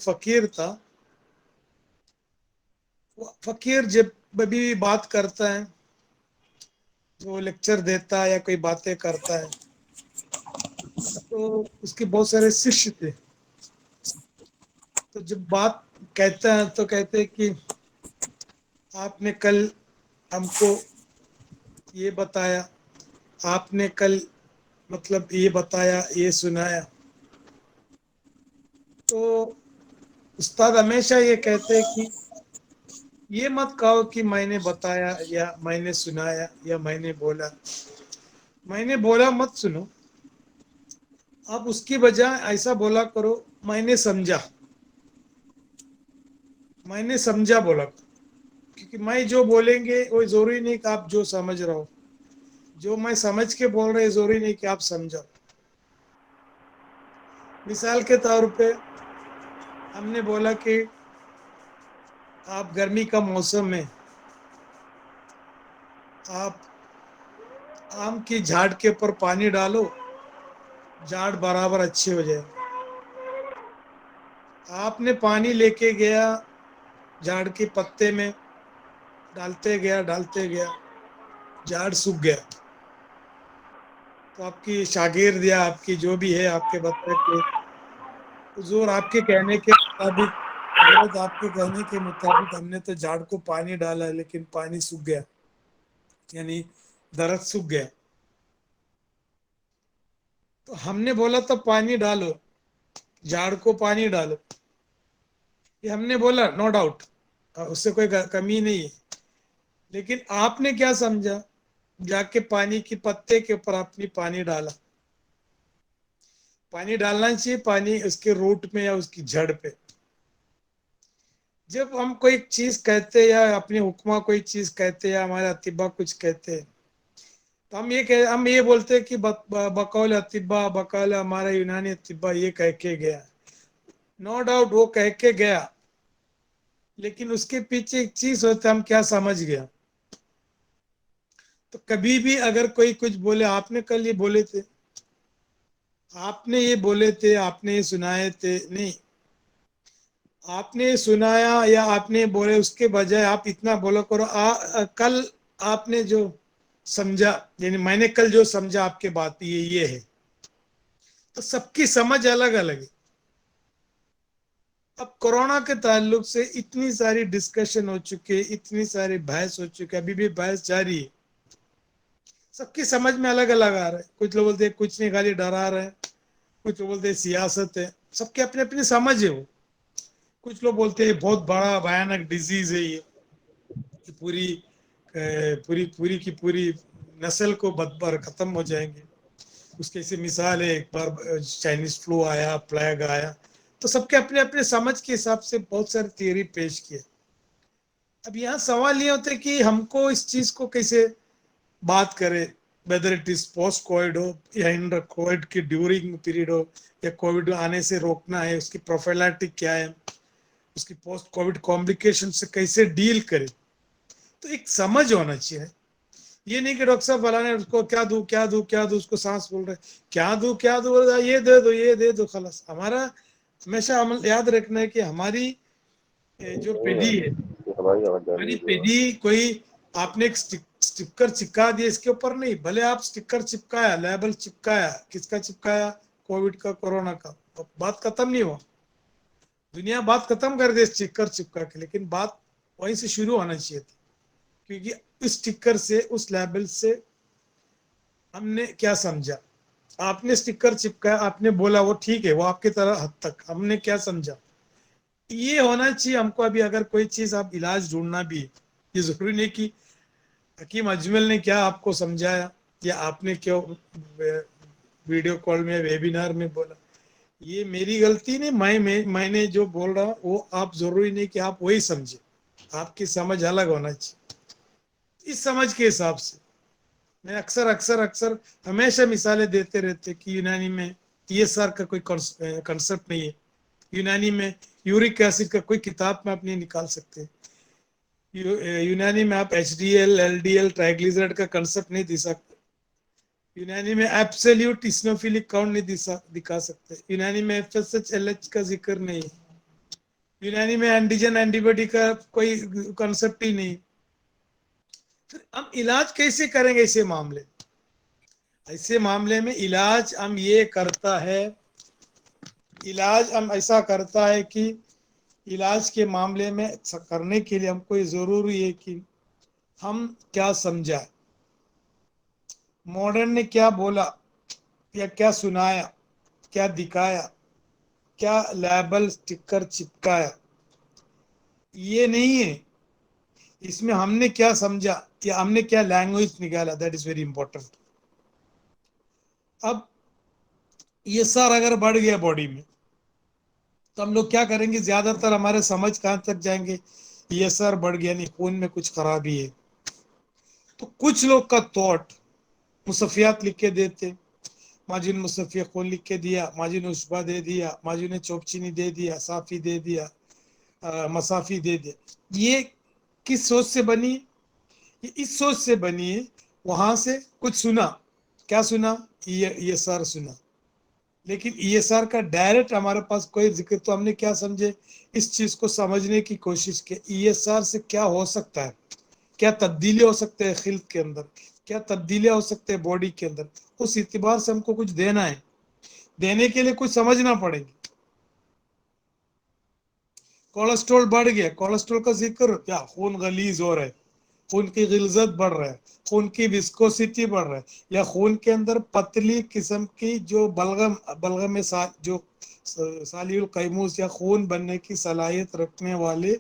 फकीर था. फकीर जब भी बात करता है, जो लेक्चर देता है या कोई बातें करता है, तो उसके बहुत सारे शिष्य थे. तो जब बात कहता है तो कहते हैं कि आपने कल हमको ये बताया, आपने कल मतलब ये बताया, ये सुनाया. तो उस्ताद हमेशा ये कहते हैं कि ये मत कहो कि मैंने बताया या मैंने सुनाया या मैंने बोला. मैंने बोला मत सुनो, आप उसकी बजाय ऐसा बोला करो, मैंने समझा. मैंने समझा बोला करो. क्योंकि मैं जो बोलेंगे वो जरूरी नहीं कि आप जो समझ रहे हो. जो मैं समझ के बोल रहे जरूरी नहीं कि आप समझो. मिसाल के तौर पे हमने बोला कि आप गर्मी का मौसम में आप आम की झाड़ के ऊपर पानी डालो, झाड़ बराबर अच्छे हो जाए. आपने पानी लेके गया, झाड़ के पत्ते में डालते गया, झाड़ सूख गया. तो आपकी शागिर्द या आपकी जो भी है आपके बच्चे के हुजूर, आपके कहने के मुताबिक, हजरत आपके कहने के मुताबिक हमने तो झाड़ को पानी डाला लेकिन पानी सूख गया, यानी दरख्त सूख गया. तो हमने बोला तो पानी डालो, झाड़ को पानी डालो, ये हमने बोला, नो डाउट, उससे कोई कमी नहीं है. लेकिन आपने क्या समझा, जाके पानी की पत्ते के ऊपर आपने पानी डाला. पानी डालना चाहिए, पानी उसके रूट में या उसकी जड़ पे. जब हम कोई चीज कहते हैं या अपने हुक्मा कोई चीज कहते हैं या हमारे अतिबा कुछ कहते हैं, तो हम ये बोलते हैं कि बकौल अतिबा, बकौल हमारा यूनानी अतिबा ये कह के गया. नो डाउट वो कह के गया, लेकिन उसके पीछे एक चीज होता है, हम क्या समझ गया. तो कभी भी अगर कोई कुछ बोले, आपने कल ये बोले थे, आपने ये बोले थे, आपने ये सुनाए थे, नहीं. आपने सुनाया या आपने बोले उसके बजाय आप इतना बोला करो, कल आपने जो समझा, यानी मैंने कल जो समझा आपके बात ये है. तो सबकी समझ अलग अलग है. अब कोरोना के ताल्लुक से इतनी सारी डिस्कशन हो चुके, इतनी सारी बहस हो चुकी, अभी भी बहस जारी है. सबकी समझ में अलग अलग आ रहा है. कुछ लोग बोलते हैं कुछ नहीं, खाली डरा रहे हैं. कुछ लोग बोलते हैं सियासत है. सबके अपने अपनी समझ है वो. कुछ लोग बोलते हैं बहुत बड़ा भयानक डिजीज है ये, कि पूरी पूरी की पूरी नस्ल को बदबर खत्म हो जाएंगे. उसके ऐसे मिसाल है, एक बार चाइनीज फ्लू आया, प्लेग आया. तो सबके अपने अपने समझ के हिसाब से बहुत सारे थियरी पेश किए. अब यहाँ सवाल ये होता है कि हमको इस चीज को कैसे बात करें, whether it is post Covid हो या इन कोविड की ड्यूरिंग पीरियड हो, या कोविड आने से रोकना है, उसकी प्रोफिलैक्टिक क्या है, उसकी पोस्ट कोविड कॉम्प्लिकेशन से कैसे डील करें. तो एक समझ होना चाहिए. ये नहीं कि डॉक्टर साहब फलाने उसको क्या दूं क्या दूं क्या दूं, उसको सांस बोल रहे क्या दूं बोल रहा है, ये दे दो खलास. हमारा हमेशा अमल याद रखना है कि हमारी जो पीढ़ी है, हमारी पीढ़ी कोई आपने एक स्टिकर चिपका दिया इसके ऊपर नहीं. भले आप स्टिकर चिपकाया, लेबल चिपकाया, किसका चिपकाया, कोविड का, कोरोना का, तो बात खत्म नहीं हुआ. दुनिया बात खत्म कर दे स्टिकर चिपका के, लेकिन बात वहीं से शुरू होना चाहिए थी. क्योंकि इस स्टिकर से, उस लेबल से हमने क्या समझा. आपने स्टिकर चिपकाया, आपने बोला, वो ठीक है, वो आपकी तरह हद तक. हमने क्या समझा, ये होना चाहिए हमको. अभी अगर कोई चीज आप इलाज ढूंढना भी है, ये जरूरी नहीं कि हकीम अजमल ने क्या आपको समझाया या आपने क्यों वीडियो कॉल में, वेबिनार में बोला, ये मेरी गलती नहीं. मैंने जो बोल रहा हूँ वो आप जरूरी नहीं कि आप वही समझे. आपकी समझ अलग होना चाहिए. इस समझ के हिसाब से मैं अक्सर अक्सर अक्सर हमेशा मिसालें देते रहते कि यूनानी में टीएसआर का कोई कंसेप्ट नहीं है. यूनानी में यूरिक एसिड का कोई किताब में आप नहीं निकाल सकते. यूनानी में आप एचडीएल, एलडीएल, ट्राइग्लिसराइड का कंसेप्ट नहीं दे सकते. यूनानी में एब्सोल्यूट इस्नोफिलिक काउंट नहीं दिखा सकते. यूनानी में एफएसएच, एलएच का जिक्र नहीं है. यूनानी में एंटीजन एंटीबॉडी का कोई कंसेप्ट ही नहीं। फिर हम इलाज कैसे करेंगे ऐसे मामले में इलाज हम ये करता है, इलाज हम ऐसा करता है कि इलाज के मामले में करने के लिए हमको ये जरूरी है कि हम क्या समझा, मॉडर्न ने क्या बोला या क्या सुनाया, क्या दिखाया, क्या लेबल स्टिकर चिपकाया, ये नहीं है। इसमें हमने क्या समझा या हमने क्या लैंग्वेज निकाला, दैट इज वेरी इंपॉर्टेंट। अब ये सर अगर बढ़ गया बॉडी में तो हम लोग क्या करेंगे, ज्यादातर हमारे समझ कहां तक जाएंगे, ये सर बढ़ गया नहीं, खून में कुछ खराबी है। तो कुछ लोग का थॉट मुसफियात लिख के देते, माजी ने मुसफिया खून लिख के दिया, माजी ने उशबा दे दिया, माजी ने चौकचीनी दे दिया, साफी दे दिया, मसाफी दे दिया। ये किस सोच से बनी? ये इस सोच से बनी है, वहां से कुछ सुना, क्या सुना, ये सर सुना, लेकिन ईएसआर का डायरेक्ट हमारे पास कोई जिक्र, तो हमने क्या समझे, इस चीज को समझने की कोशिश की, ईएसआर से क्या हो सकता है, क्या तब्दीली हो सकते हैं खिल्त के अंदर, क्या तब्दीलियां हो सकते हैं बॉडी के अंदर, उस इतिबार से हमको कुछ देना है, देने के लिए कुछ समझना पड़ेगा। कोलेस्ट्रॉल बढ़ गया, कोलेस्ट्रॉल का जिक्र, क्या खून गलीज हो रहा है, खून की गिलजत बढ़ रहा है, खून की विस्कोसिटी बढ़ रहा है, या खून के अंदर पतली किस्म की जो बलगम बलगम में जो सालियुल कैमूस या खून बनने की सलाहियत रखने वाले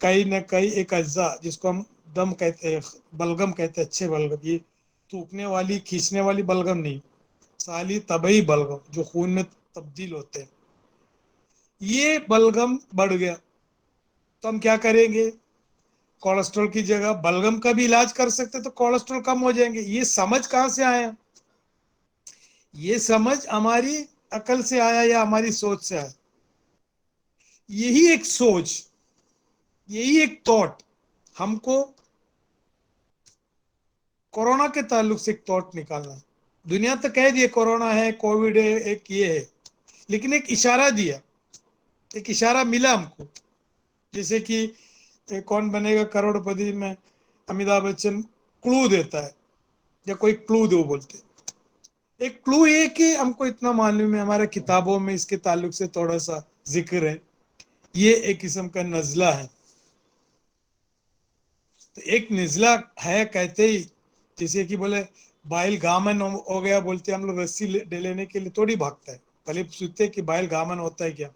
कई न कई एक अज्जा, जिसको हम दम कहते हैं, बलगम कहते हैं, अच्छे बलगम, ये थूकने वाली खींचने वाली बलगम नहीं, साली तबई बलगम जो खून में तब्दील होते हैं, ये बलगम बढ़ गया। तो हम क्या करेंगे, कोलेस्ट्रॉल की जगह बलगम का भी इलाज कर सकते, तो कोलेस्ट्रॉल कम हो जाएंगे। ये समझ कहां से आया? ये समझ हमारी अकल से आया या हमारी सोच से आया? यही एक सोच, यही एक थॉट हमको कोरोना के ताल्लुक से एक थॉट निकालना है। दुनिया तो कह दिए कोरोना है, कोविड है, एक ये है, लेकिन एक इशारा दिया, एक इशारा मिला हमको, जैसे कि कौन बनेगा करोड़पति में अमिताभ बच्चन क्लू देता है, या कोई क्लू दो बोलते हैं। एक क्लू ये कि हमको इतना मालूम है, हमारे किताबों में इसके ताल्लुक से थोड़ा सा जिक्र है, ये एक किस्म का नजला है। तो एक नजला है कहते ही, जैसे कि बोले बाइल गामन हो गया, बोलते हम लोग रस्सी लेने के लिए थोड़ी भागता है, पहले सोचते कि बाइल गामन होता है क्या।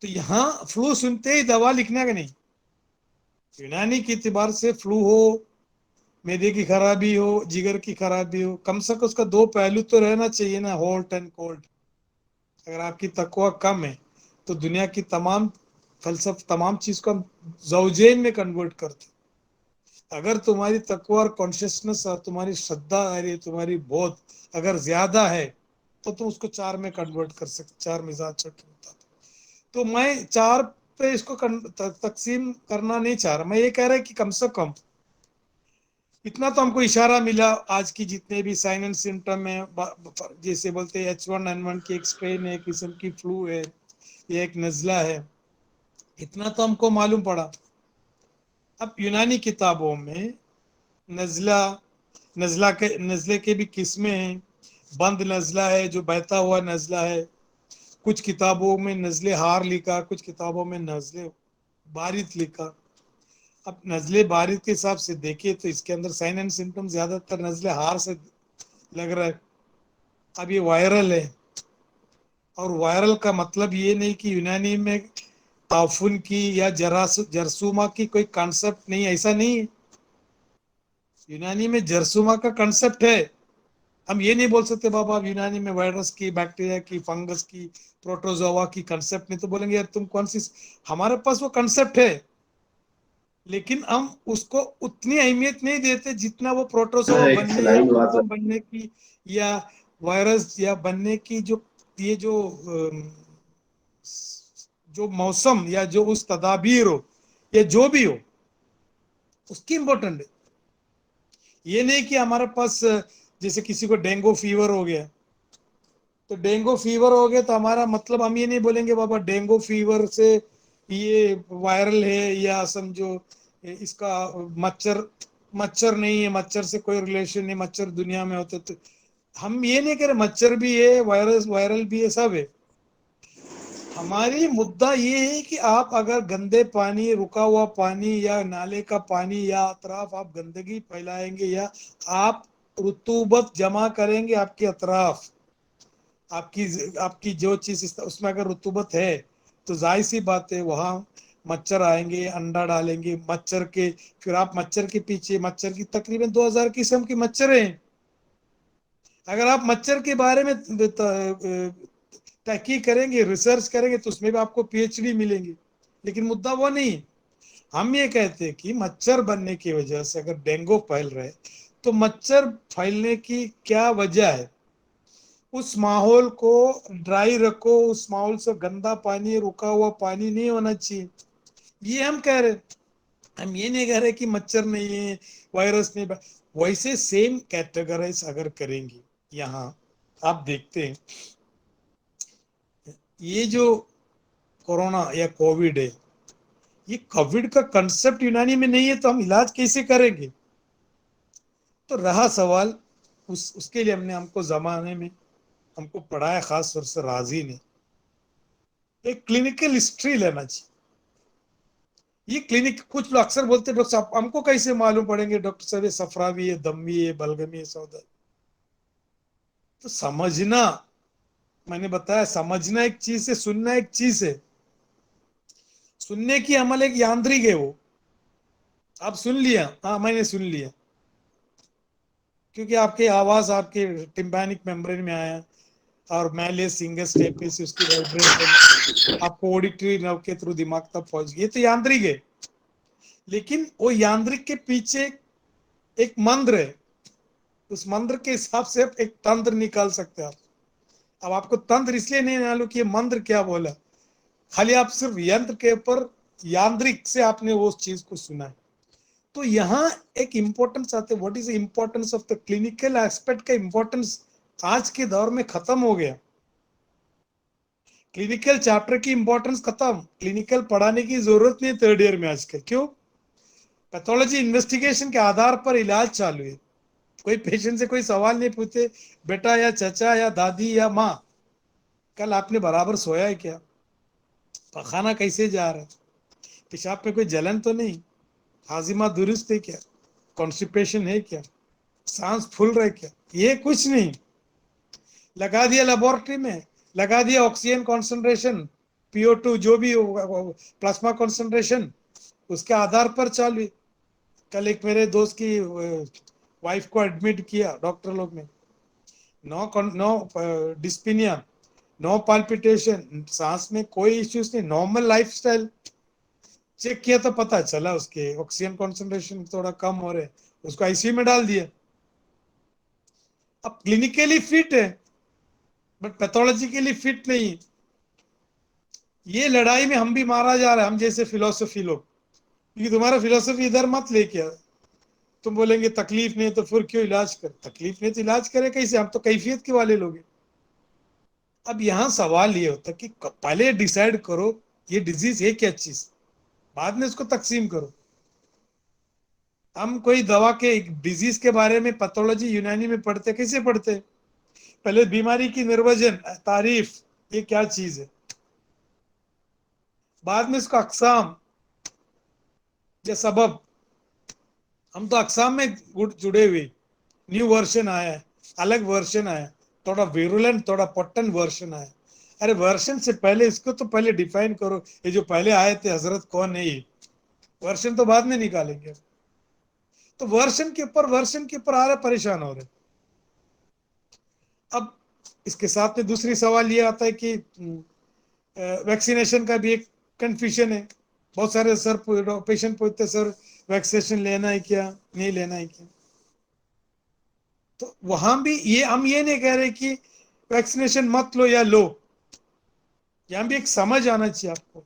तो यहाँ फ्लू सुनते ही दवा लिखने का नहीं, यूनानी के एतबार से फ्लू हो, मैदे की खराबी हो, जिगर की खराबी हो, कम से कम उसका दो पहलू तो रहना चाहिए ना, हॉट एंड कोल्ड। अगर आपकी तकवा कम है तो दुनिया की तमाम फलसफ तमाम चीज को हम जौजेन में कन्वर्ट करते। अगर तुम्हारी तकवा और कॉन्शियसनेस और तुम्हारी श्रद्धा आ रही है, तुम्हारी बोध अगर ज्यादा है, तो तुम उसको चार में कन्वर्ट कर सकते, चार मिजाज चट होता। तो मैं चार पे इसको तकसीम करना नहीं चाह रहा, मैं ये कह रहा कि कम से कम इतना तो हमको इशारा मिला, आज की जितने भी साइन एंड सिम्टम है, जैसे बोलते हैं H1N1 की एक स्ट्रेन है, किस्म की फ्लू है, ये एक नजला है, इतना तो हमको मालूम पड़ा। अब यूनानी किताबों में नजला, नजले के भी किस्में हैं, बंद नजला है, जो बहता हुआ नजला है, कुछ किताबों में नजले हार लिखा, कुछ किताबों में नजले बारिद लिखा। अब नजले बारिद के हिसाब से देखिए तो इसके अंदर साइन एंड सिम्टम ज्यादातर नजले हार से लग रहा है। अब ये वायरल है, और वायरल का मतलब ये नहीं कि यूनानी में ताफुन की या जरसूमा की कोई कॉन्सेप्ट नहीं, ऐसा नहीं है। यूनानी में जरसूमा का कॉन्सेप्ट है। हम ये नहीं बोल सकते बाबा अब यूनानी में वायरस की, बैक्टीरिया की, फंगस की, प्रोटोजोआ की कंसेप्ट नहीं, तो बोलेंगे यार तुम कौन सी, हमारे पास वो कंसेप्ट है, लेकिन हम उसको उतनी अहमियत नहीं देते जितना वो प्रोटोजोआ एक बनने या सिलाई बात फंगम बनने की, या वायरस या बनने की जो, ये जो मौसम या जो उस तदाबीर हो, या जो भी हो, उसकी इंपॉर्टेंट है। ये नहीं कि हमारे पास जैसे किसी को डेंगू फीवर हो गया تو ڈینگو فیور ہو گیا تو ہمارا مطلب ہم یہ نہیں بولیں گے بابا ڈینگو فیور سے یہ وائرل ہے یا سمجھو اس کا مچھر مچھر نہیں ہے، مچھر سے کوئی ریلیشن نہیں، مچھر دنیا میں ہوتے تو ہم یہ نہیں کہہ رہے مچھر بھی ہے، وائرس وائرل بھی ہے، سب ہے. ہماری مدعا یہ ہے کہ آپ اگر گندے پانی، رکا ہوا پانی یا نالے کا پانی یا اطراف آپ گندگی پھیلائیں گے یا آپ رطوبت جمع کریں گے آپ کے اطراف، آپ کی جو چیز اس میں اگر رطوبت ہے تو ظاہر سی بات ہے وہاں مچھر آئیں گے، انڈا ڈالیں گے مچھر کے. پھر آپ مچھر کے پیچھے، مچھر کی تقریباً 2000 قسم کی مچھر ہیں. اگر آپ مچھر کے بارے میں تحقیق کریں گے، ریسرچ کریں گے تو اس میں بھی آپ کو پی ایچ ڈی ملیں گی. لیکن مدعا وہ نہیں. ہم یہ کہتے ہیں کہ مچھر بننے کی وجہ سے اگر ڈینگو پھیل رہے تو مچھر پھیلنے کی کیا وجہ ہے. اس ماحول کو ڈرائی رکھو، اس ماحول سے گندا پانی، رکا ہوا پانی نہیں ہونا چاہیے. یہ ہم کہہ رہے. ہم یہ نہیں کہہ رہے کہ مچھر نہیں ہے، وائرس نہیں. ویسے سیم کیٹیگرائز اگر کریں گے یہاں آپ دیکھتے ہیں یہ جو کورونا یا کووڈ ہے، یہ کووڈ کا کنسپٹ یونانی میں نہیں ہے تو ہم علاج کیسے کریں گے. تو رہا سوال اس کے لیے ہم کو زمانے میں ہم کو پڑھایا، خاص طور سے راضی نے ایک کلینکل ہسٹری لینا چاہیے. یہ کلینک کچھ لوگ اکثر بولتے ہیں ڈاکٹر صاحب ہم کو کیسے معلوم پڑیں گے ڈاکٹر صاحب صفراوی ہے، دمی ہے، بلغمی ہے، سودا. تو سمجھنا، میں نے بتایا سمجھنا ایک چیز ہے، سننا ایک چیز ہے. سننے کی عمل ایک یانترک ہے. وہ آپ سن لیا، ہاں میں نے سن لیا کیونکہ آپ کی آواز آپ کے ٹمپینک میمبرین میں آیا اور میلے سنگر اسٹیپ پہ سے اس کی وائبریشن آپ کو آڈیٹری نرو کے تھرو دماغ تک پہنچ گئی. تو یانترک ہے، لیکن وہ یانترک کے پیچھے ایک مندر ہے. اس مندر کے حساب سے ایک تنتر نکال سکتے آپ. اب آپ کو تنتر اس لیے نہیں معلوم کہ یہ مندر کیا بولا، خالی آپ صرف ینتر کے اوپر یانترک سے آپ نے اس چیز کو سنا ہے. تو یہاں ایک امپورٹنس آتے، what is importance of the clinical aspect کا امپورٹنس آج کے دور میں ختم ہو گیا. کلینکل چیپٹر کی امپورٹنس ختم، کلینکل پڑھانے کی ضرورت نہیں تھرڈ ایئر میں آج کل. کیوں؟ پیتھولوجی انویسٹیگیشن کے آدھار پر علاج چالو ہے. کوئی پیشنٹ سے کوئی سوال نہیں پوچھتے بیٹا یا چچا یا دادی یا ماں کل آپ نے برابر سویا ہے کیا، پخانہ کیسے جا رہا ہے، پیشاب میں کوئی جلن تو نہیں، ہاضمہ درست ہے کیا، کانسٹیپیشن ہے کیا، سانس پھول رہا ہے کیا. یہ کچھ نہیں. لگا دیا لیبورٹری میں، لگا دیا آکسیجن کانسنٹریشن، PO2 جو بھی پلازما کانسنٹریشن اس کے آدھار پر چالو. کل ایک میرے دوست کی وائف کو ایڈمٹ کیا ڈاکٹر لوگ نے، نو ڈسپینیا، نو پالپیٹیشن، سانس میں کوئی ایشوز نہیں، نارمل لائف سٹائل. چیک کیا تو پتا چلا اس کے آکسیجن کانسنٹریشن تھوڑا کم ہو رہے، اس کو ICU میں ڈال دیا. اب کلینکلی فٹ ہے بٹ پیتھولوجیکلی فٹ نہیں. یہ لڑائی میں ہم بھی مارا جا رہا ہے، ہم جیسے فلسفی لوگ. کیونکہ تمہارا فلسفی ادھر مت لے کے تم بولیں گے تکلیف نہیں تو پھر کیوں علاج کر، تکلیف نہیں تو علاج کرے کیسے، ہم تو کیفیت کے والے لوگ ہیں. اب یہاں سوال یہ ہوتا ہے کہ پہلے ڈیسائیڈ کرو یہ ڈیزیز ہے کیا چیز، بعد میں اس کو تقسیم کرو. ہم کوئی دوا کے ڈیزیز کے بارے میں پیتھولوجی یونانی میں پڑھتے کیسے پڑھتے، پہلے بیماری کی نروجن، تعریف یہ کیا چیز ہے، بعد میں اس کا اقسام یا سبب. ہم تو اقسام میں جڑے ہوئے، نیو ورژن آیا ہے، الگ ورژن آیا، تھوڑا ویرولنٹ تھوڑا پٹن ورژن آیا. ارے ورژن سے پہلے اس کو تو پہلے ڈیفائن کرو، یہ جو پہلے آئے تھے حضرت کون ہے، یہ ورژن تو بعد میں نکالیں گے. تو ورژن کے اوپر ورژن کے اوپر آ رہے، پریشان ہو رہے. اب اس کے ساتھ میں دوسری سوال یہ آتا ہے کہ ویکسینیشن کا بھی ایک کنفیوژن ہے. بہت سارے سر پیشنٹ پوچھتے سر ویکسینیشن لینا ہے کیا، نہیں لینا ہے کیا. تو وہاں بھی یہ ہم یہ نہیں کہہ رہے کہ ویکسینیشن مت لو یا لو، یہاں بھی ایک سمجھ آنا چاہیے آپ کو.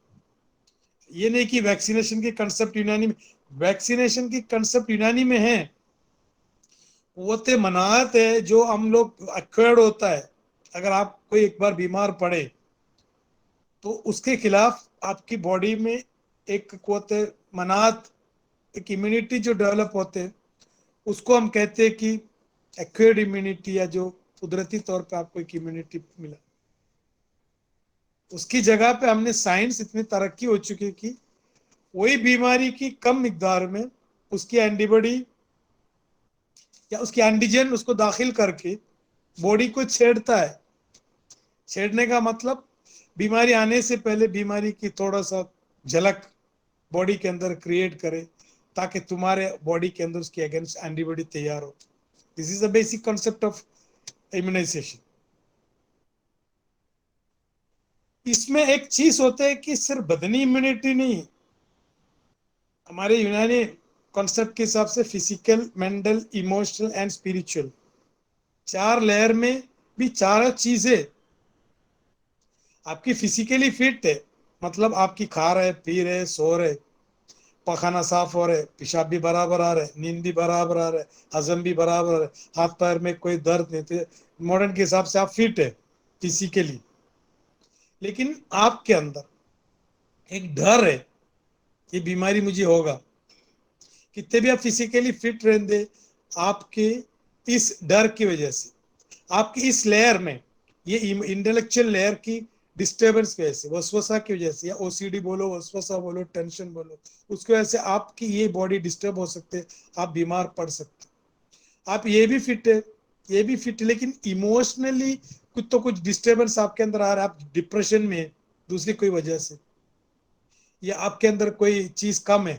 یہ نہیں کہ ویکسینیشن کی کنسپٹ یونانی میں، ویکسینیشن کی کنسپٹ یونانی میں ہے. قوت مناعت ہے جو ہم لوگ ایکوائرڈ ہوتا ہے، اگر آپ کوئی ایک بار بیمار پڑے تو اس کے خلاف آپ کی باڈی میں ایک قوت مناعت، ایک امیونٹی جو ڈیولپ ہوتے ہیں، اس کو ہم کہتے ہیں کہ ایکوئرڈ امیونٹی، یا جو قدرتی طور پہ آپ کو ایک امیونٹی ملا. اس کی جگہ پہ ہم نے سائنس اتنی ترقی ہو چکی کہ وہی بیماری کی کم مقدار میں اس کی اینٹی باڈی یا اس کی اینٹیجن اس کو داخل کر کے باڈی کو چھیڑتا ہے. چھیڑنے کا مطلب بیماری آنے سے پہلے بیماری کی تھوڑا سا جھلک باڈی کے اندر کریٹ کرے تاکہ تمہارے باڈی کے اندر اس کے اگینسٹ اینٹی باڈی تیار ہو. This is the basic concept of immunisation. اس میں ایک چیز ہوتا ہے کہ صرف بدنی امیونٹی نہیں، ہمارے یونانی کانسیپٹ کے حساب سے physical, mental, emotional and spiritual, 4 layer میں بھی 4 چیزیں. آپ کی فزیکلی فٹ ہے، مطلب آپ کی کھا رہے، پی رہے، سو رہے، پخانہ صاف ہو رہے، پیشاب بھی برابر آ رہے، نیند بھی برابر آ رہے، ہضم بھی برابر آ رہے، ہاتھ پیر میں کوئی درد نہیں تھے، ماڈرن کے حساب سے آپ فٹ ہے فزیکلی. لیکن آپ کے اندر ایک ڈر ہے، یہ بیماری مجھے ہوگا. کتنے بھی آپ فزیکلی فٹ رہیں دے، آپ کے اس ڈر کی وجہ سے، آپ کی اس لیئر میں، یہ انٹلیکچوئل لیئر کی ڈسٹربنس کی وجہ سے، وسوسہ کی وجہ سے، یا او سی ڈی بولو، وسوسہ بولو، ٹینشن بولو، اس کی وجہ سے آپ کی یہ باڈی ڈسٹرب ہو سکتے، آپ بیمار پڑ سکتے. آپ یہ بھی فٹ ہے، یہ بھی فٹ ہے، لیکن ایموشنلی کچھ تو کچھ ڈسٹربنس آپ کے اندر آ رہا ہے، آپ ڈپریشن میں دوسری کوئی وجہ سے، یا آپ کے اندر کوئی چیز کم ہے،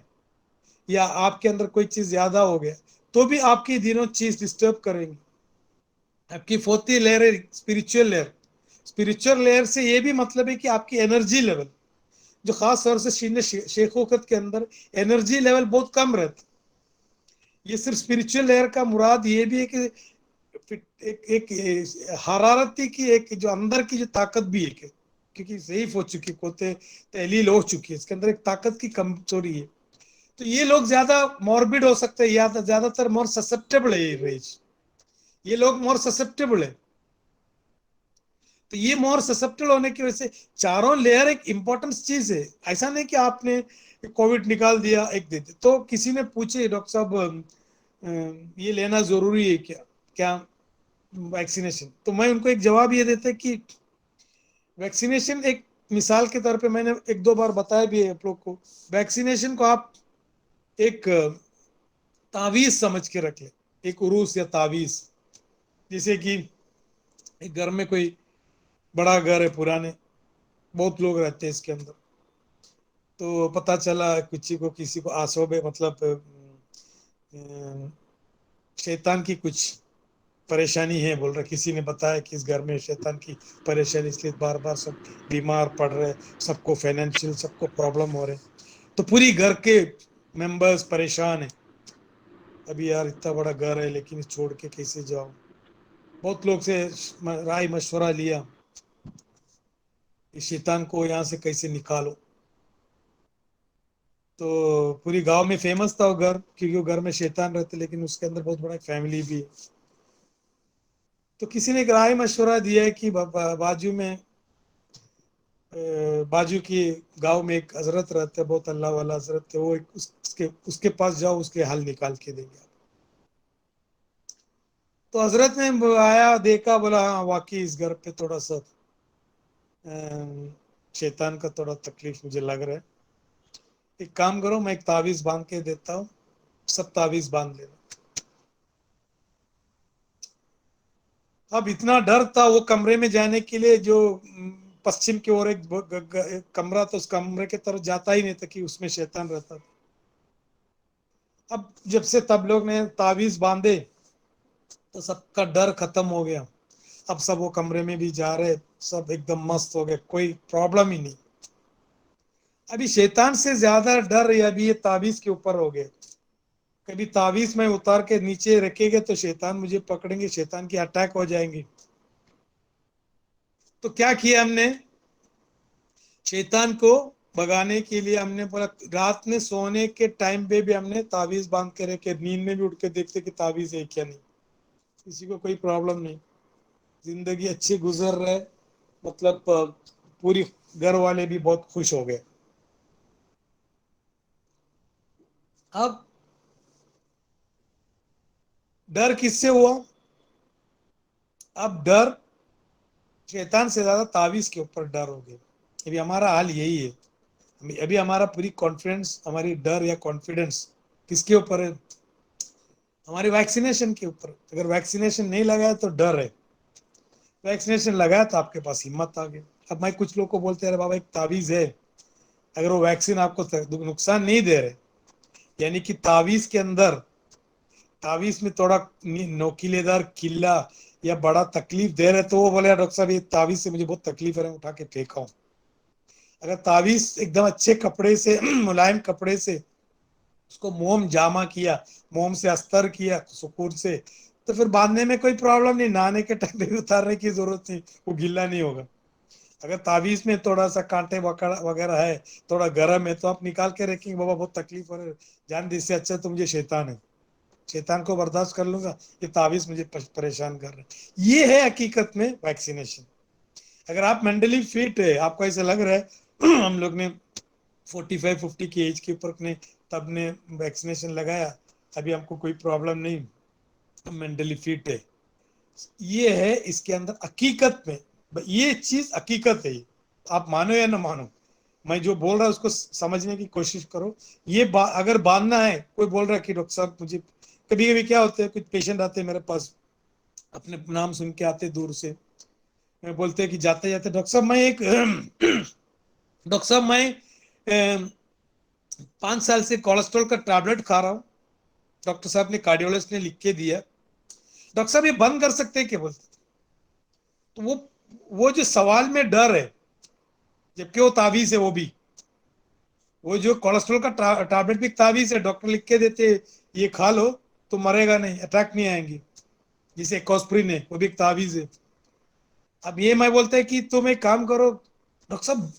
یا آپ کے اندر کوئی چیز زیادہ ہو گیا، تو بھی آپ کی دنوں چیز ڈسٹرب کریں گی. آپ کی 4تھی لیئر ہے اسپرچل لیئر. اسپرچل لیئر سے یہ بھی مطلب ہے کہ آپ کی انرجی لیول، جو خاص طور سے شیخوخت کے اندر انرجی لیول بہت کم رہتا. یہ صرف اسپرچل لیئر کا مراد یہ بھی ہے کہ ایک حرارتی کی ایک جو اندر کی جو طاقت بھی ہے، کیونکہ ضعیف ہو چکی، کوتے تحلیل ہو چکی ہے، اس کے اندر ایک طاقت کی کمزوری ہے. تو یہ لوگ زیادہ موربڈ ہو سکتے ہیں، یا زیادہ تر مور سسپٹیبل ہے. یہ رینج، یہ لوگ مور سسپٹیبل ہے. تو یہ مور سسپٹیبل ہونے کی وجہ سے چاروں لیئر ایک امپورٹنٹ چیز ہے. ایسا نہیں کہ آپ نے کووڈ نکال دیا ایک دن. تو کسی نے پوچھے ڈاکٹر صاحب یہ لینا ضروری ہے کیا ویکسینیشن؟ تو میں ان کو ایک جواب یہ دیتا کہ ویکسینیشن ایک مثال کے طور پہ، میں نے 1-2 بار بتایا بھی ہے آپ لوگ کو، ویکسینیشن کو آپ ایک تعویذ سمجھ کے رکھ لیں، ایک عروس یا تعویذ. جیسے کہ ایک گھر میں کوئی بڑا گھر ہے، پرانے بہت لوگ رہتے ہیں اس کے اندر، تو پتا چلا کسی کو آسوب ہے، مطلب شیطان کی کچھ پریشانی ہے بول رہا، کسی نے بتایا کہ اس گھر میں شیطان کی پریشانی، اس لیے بار بار سب بیمار پڑ رہے، سب کو فائنینشیل سب کو پرابلم ہو رہے. تو پوری گھر کے ممبرز پریشان ہیں، ابھی یار اتنا بڑا گھر ہے لیکن چھوڑ کے کیسے جاؤ. بہت لوگ سے رائے مشورہ لیا کہ شیطان کو یہاں سے کیسے نکالو. تو پوری گاؤں میں فیمس تھا وہ گھر، کیونکہ وہ گھر میں شیطان رہتے، لیکن اس کے اندر بہت بڑا فیملی بھی ہے. تو کسی نے ایک رائے مشورہ دیا ہے کہ باجو کی گاؤں میں ایک حضرت رہتے، بہت اللہ والا حضرت تھے، وہ اس کے پاس جاؤ، اس کے حل نکال کے دیں گے. تو حضرت نے آیا، دیکھا، بولا ہاں واقعی اس گھر پہ تھوڑا سا شیطان کا تھوڑا تکلیف مجھے لگ رہا ہے. ایک کام کرو، میں ایک تعویذ باندھ کے دیتا ہوں، سب تعویذ باندھ لینا. اب اتنا ڈر تھا وہ کمرے میں جانے کے لیے، جو پشچم کی اور ایک کمرہ تھا، اس کمرے کی طرف جاتا ہی نہیں تھا کہ اس میں شیطان رہتا تھا. اب جب سے تب لوگ نے تعویذ باندھے تو سب کا ڈر ختم ہو گیا. اب سب وہ کمرے میں بھی جا رہے، سب ایک دم مست ہو گئے، کوئی پرابلم ہی نہیں. ابھی شیطان سے زیادہ ڈر ابھی یہ تعویذ کے اوپر ہو گئے. کبھی تعویذ میں اتار کے نیچے رکھے گے تو شیطان مجھے پکڑیں گے، شیطان کی اٹیک ہو جائیں گے. تو کیا کیا ہم نے شیطان کو بگانے کے لیے؟ ہم نے بولا رات میں سونے کے ٹائم پہ بھی ہم نے تعویذ باندھ کے رکھے، نیند میں بھی اٹھ کے دیکھتے کہ تعویذ ہے کیا نہیں، کسی کو کوئی پرابلم نہیں. जिंदगी अच्छी गुजर रहे, मतलब पूरी घर वाले भी बहुत खुश हो गए। अब डर किससे हुआ? अब डर शैतान से ज्यादा तावीज के ऊपर डर हो गया। अभी हमारा हाल यही है। अभी हमारा पूरी कॉन्फिडेंस, हमारी डर या कॉन्फिडेंस किसके ऊपर है? हमारी वैक्सीनेशन के ऊपर। अगर वैक्सीनेशन नहीं लगाया तो डर है, वैक्सीनेशन लगाया तो आपके पास हिम्मत आ गई। अब मैं कुछ लोग को बोलते हैं, बाबा एक तावीज है, अगर वो वैक्सीन आपको नुकसान नहीं दे रहे, यानी कि तावीज के अंदर, तावीज में थोड़ा नोकीलेदार किला या बड़ा तकलीफ दे रहे, तो वो बोले डॉक्टर साहब ये तावीज से मुझे बहुत तकलीफ है, उठा के फेंका हूं। अगर तावीज एकदम अच्छे कपड़े से मुलायम कपड़े से उसको मोम जामा किया, मोम से अस्तर किया सुकून से, तो फिर बांधने में कोई प्रॉब्लम नहीं, नहाने के टाइम भी उतारने की जरूरत नहीं, वो गिल्ला नहीं होगा। अगर तावीज में थोड़ा सा कांटे वगैरह है, थोड़ा गर्म है, तो आप निकाल के रखेंगे, बाबा बहुत तकलीफ हो रही है, जान दे, इससे अच्छा तो मुझे शैतान है, शैतान को बर्दाश्त कर लूंगा, ये तावीज मुझे परेशान कर रहे हैं। ये है हकीकत में वैक्सीनेशन। अगर आप मेंटली फिट है, आपको ऐसा लग रहा है हम लोग ने 45-50 की एज के ऊपर ने तब ने वैक्सीनेशन लगाया, अभी हमको कोई प्रॉब्लम नहीं, हम मेंटली फिट है, ये है इसके अंदर हकीकत में। ये चीज हकीकत है, आप मानो या ना मानो, मैं जो बोल रहा हूँ उसको समझने की कोशिश करो। ये अगर बांधना है, कोई बोल रहा है कि डॉक्टर साहब मुझे, कभी कभी क्या होता है, कुछ पेशेंट आते हैं मेरे पास, अपने नाम सुन के आते दूर से, मैं बोलते हैं कि जाते जाते डॉक्टर साहब मैं एक डॉक्टर साहब मैं 5 साल से कोलेस्ट्रॉल का टैबलेट खा रहा हूँ, डॉक्टर साहब ने, कार्डियोलॉजिस्ट ने लिख के दिया, डॉक्टर साहब ये बंद कर सकते हैं क्या? बोलते, तो वो जो सवाल में डर है, जबकि वो तावीज है, वो जो कोलेस्ट्रॉल का टैबलेट भी तावीज है, डॉक्टर लिख के देते, ये खा लो तो मरेगा नहीं, अटैक नहीं आएंगे, जिसे कॉस्प्रिन है, वो भी एक तावीज है। अब ये मैं बोलते हैं कि तुम एक काम करो डॉक्टर साहब,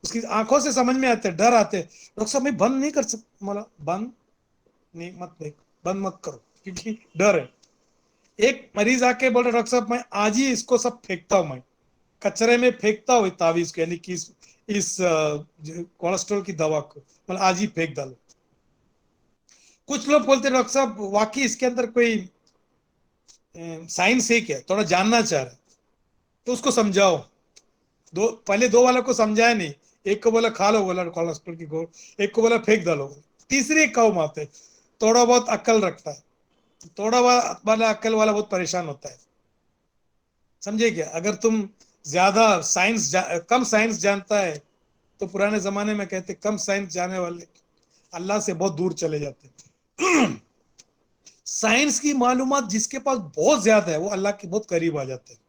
उसकी आंखों से समझ में आते, डर आते, डॉक्टर साहब मैं बंद नहीं कर सकता, मला बंद नहीं, मत नहीं, बंद मत करो, क्योंकि डर है। एक मरीज आके बोल रहा डॉक्टर साहब मैं आज ही इसको सब फेंकता हूं, मैं कचरे में फेंकता हूँ तावीज को, यानी कि इस कोलेस्ट्रॉल की दवा को, मतलब आज ही फेंक डालो। कुछ लोग बोलते हैं डॉक्टर साहब वाकई इसके अंदर कोई साइंस है क्या, थोड़ा जानना चाह रहा है, तो उसको समझाओ। पहले दो वाला को समझाया नहीं, एक को बोला खा लो, बोला कोलेस्ट्रॉल की गोल, एक को बोला फेंक डालो, तीसरे एक कौ आते, थोड़ा बहुत अक्ल रखता है, थोड़ा वाला अक्ल वाला बहुत परेशान होता है, समझे क्या? अगर तुम ज्यादा कम साइंस जानता है, तो पुराने जमाने में कहते कम साइंस जाने वाले अल्लाह से बहुत दूर चले जाते हैं। साइंस की मालूमात जिसके पास बहुत ज्यादा है, वो अल्लाह के बहुत करीब आ जाते हैं।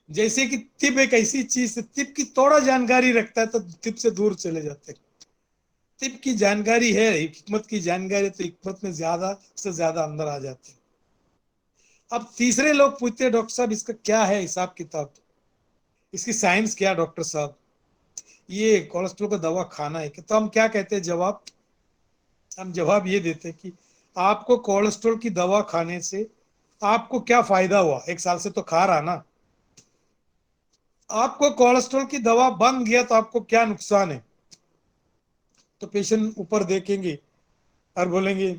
जैसे कि तिब एक ऐसी चीज है, तिब की थोड़ा जानकारी रखता है तो तिब से दूर चले जाते हैं। तिब की जानकारी है, हिकमत की जानकारी, तो हिकमत में ज्यादा से ज्यादा अंदर आ जाते हैं। अब तीसरे लोग पूछते हैं डॉक्टर साहब इसका क्या है हिसाब किताब, इसकी साइंस क्या डॉक्टर साहब, ये कोलेस्ट्रॉल का दवा खाना है कि? तो हम क्या कहते हैं जवाब, हम जवाब ये देते हैं कि आपको कोलेस्ट्रॉल की दवा खाने से आपको क्या फायदा हुआ? 1 साल से तो खा रहा ना, आपको कोलेस्ट्रॉल की दवा बंद गया तो आपको क्या नुकसान है? तो पेशेंट ऊपर देखेंगे और बोलेंगे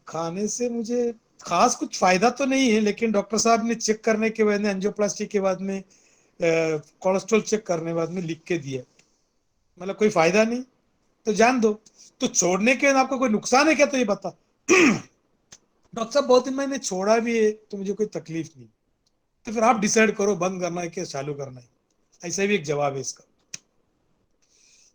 खाने से मुझे खास कुछ फायदा तो नहीं है, लेकिन डॉक्टर साहब ने चेक करने के बाद में, एंजियोप्लास्टी के बाद में, कोलेस्ट्रॉल चेक करने के बाद में लिख के दिया, मतलब कोई फायदा नहीं, तो जान दो। तो छोड़ने के बाद आपको कोई नुकसान है क्या, तो ये बता। डॉक्टर साहब बहुत दिन मैंने छोड़ा भी है तो मुझे कोई तकलीफ नहीं, तो फिर आप डिसाइड करो बंद करना है कि चालू करना है। ऐसा भी एक जवाब है इसका।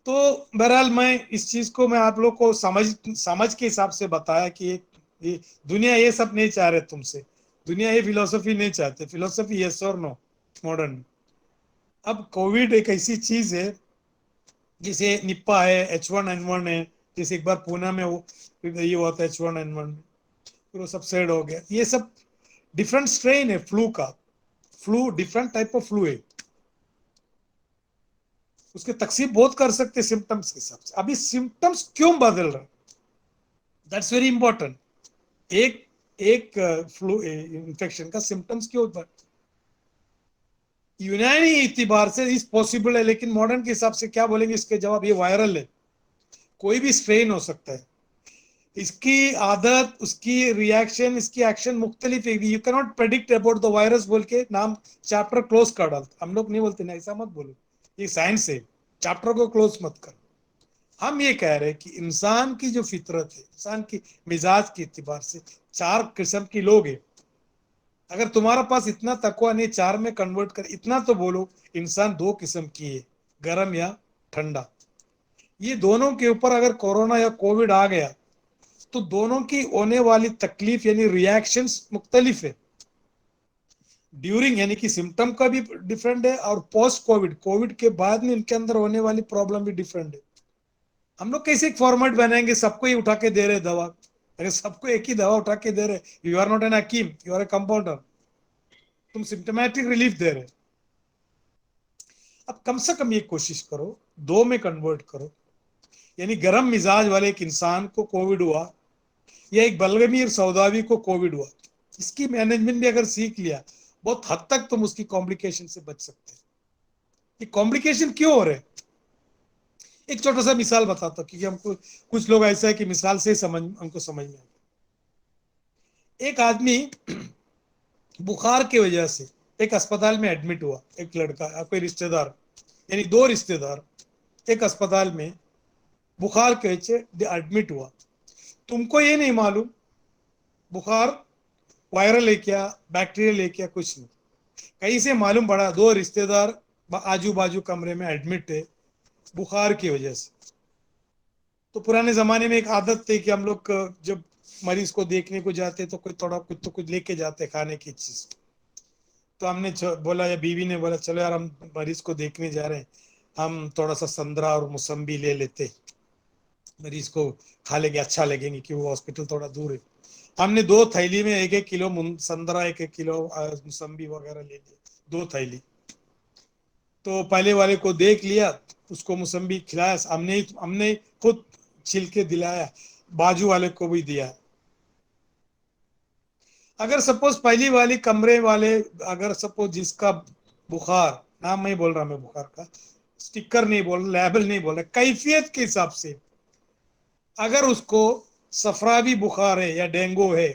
तो बहरहाल मैं इस चीज को, मैं आप लोग को समझ समझ के हिसाब से बताया कि ये दुनिया ये सब नहीं चाह रहे तुमसे, दुनिया ये फिलोसफी नहीं चाहते, फिलोसफी यस और नो मॉडर्न। अब कोविड एक ऐसी चीज है, जैसे निप्पा है, H1N1 है, जैसे एक बार पूना में वो ये हुआ था H1N1, फिर वो सब सेड हो गया, ये सब डिफरेंट स्ट्रेन है फ्लू का, flu different type of flu है, उसके तकसीब बहुत कर सकते सिम्टम्स के हिसाब से। अभी सिम्टम्स क्यों बदल रहे, दैट्स वेरी इंपॉर्टेंट। एक एक फ्लू इन्फेक्शन का सिम्टम्स के ऊपर। यूनानी इतिबार से इस पॉसिबल है, लेकिन मॉडर्न के हिसाब से क्या बोलेंगे इसके जवाब, ये वायरल है, कोई भी स्ट्रेन हो सकता है, इसकी आदत, उसकी रिएक्शन, इसकी एक्शन मुख्तलिफ है, you can not predict about the virus बोल के नाम चैप्टर क्लोज कर डालते, हम लोग नहीं बोलते ना, ऐसा मत बोलो, ये साइंस है, चैप्टर को क्लोज मत कर। हम ये कह रहे हैं कि इंसान की जो फितरत है, इंसान की मिजाज के एतबार से 4 किस्म की लोग हैं। अगर तुम्हारा पास इतना तकवा नहीं 4 में कन्वर्ट कर, इतना तो बोलो इंसान 2 किस्म की है, गर्म या ठंडा। ये दोनों के ऊपर अगर कोरोना या कोविड आ गया तो दोनों की होने वाली तकलीफ यानी रिएक्शंस मुख्तलिफ है। ड्यूरिंग यानी कि सिम्टम का भी डिफरेंट है, और पोस्ट कोविड, कोविड के बाद में इनके अंदर होने वाली प्रॉब्लम भी डिफरेंट है। हम लोग कैसे एक फॉर्मेट बनाएंगे, सबको ही उठा के दे रहे दवा, अगर सबको एक ही दवा उठा के दे रहे, यू आर नॉट एन हकीम, यू आर ए कंपाउंडर, तुम सिम्टोमेटिक रिलीफ दे रहे। अब कम से कम ये कोशिश करो 2 में कन्वर्ट करो, यानी गर्म मिजाज वाले एक इंसान को कोविड हुआ या एक बलगमीर सौदावी को कोविड हुआ, इसकी मैनेजमेंट भी अगर सीख लिया, बहुत हद तक तुम उसकी कॉम्प्लिकेशन से बच सकते हैं। ये कॉम्प्लिकेशन क्यों हो रहे हैं, एक छोटा सा मिसाल बताता हूँ, क्योंकि हमको कुछ लोग ऐसा है कि मिसाल से समझ हमको समझ में आता। एक आदमी बुखार की वजह से एक अस्पताल में एडमिट हुआ, एक लड़का, कोई रिश्तेदार, यानी 2 रिश्तेदार एक अस्पताल में बुखार के वजह से एडमिट हुआ। तुमको ये नहीं मालूम बुखार वायरल है क्या, बैक्टीरियल है क्या, कुछ नहीं, कहीं से मालूम पड़ा 2 रिश्तेदार आजू बाजू कमरे में एडमिट है बुखार की वजह से। तो पुराने जमाने में एक आदत थी कि हम लोग जब मरीज को देखने को जाते तो कोई थोड़ा कुछ तो कुछ लेके जाते खाने की चीज। तो हमने बोला, या बीवी ने बोला, चलो यार हम मरीज को देखने जा रहे हैं, हम थोड़ा सा संतरा और मौसम्बी ले लेते, मरीज को खा लेंगे, अच्छा लगेंगे, कि वो हॉस्पिटल थोड़ा दूर है। हमने 2 थैली में 1-1 किलो संतरा, 1-1 किलो मौसम्बी वगैरह ले लिए, 2 थैली। तो पहले वाले को देख लिया, उसको मौसम्बी खिलाया, हमने खुद छिल के दिलाया, बाजू वाले को भी दिया। अगर सपोज पहली वाली कमरे वाले, अगर सपोज जिसका बुखार, नाम नहीं बोल रहा मैं बुखार का, स्टिकर नहीं बोल रहा, लेबल नहीं बोल रहा, कैफियत के हिसाब से अगर उसको सफरावी बुखार है या डेंगू है,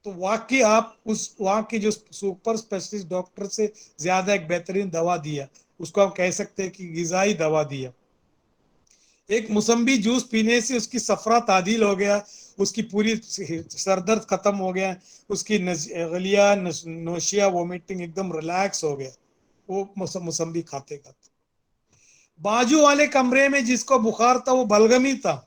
तो वाकई आप उस वहां की जो सुपर स्पेशलिस्ट डॉक्टर से ज्यादा एक बेहतरीन दवा दिया, उसको आप कह सकते हैं कि गिजाई दवा दिया। एक मौसम्बी जूस पीने से उसकी सफरा तादील हो गया, उसकी पूरी सरदर्द खत्म हो गया, उसकी गलिया नोशिया वोमिटिंग एकदम रिलैक्स हो गया, वो मौसम्बी खाते खाते। बाजू वाले कमरे में जिसको बुखार था वो बलगमी था,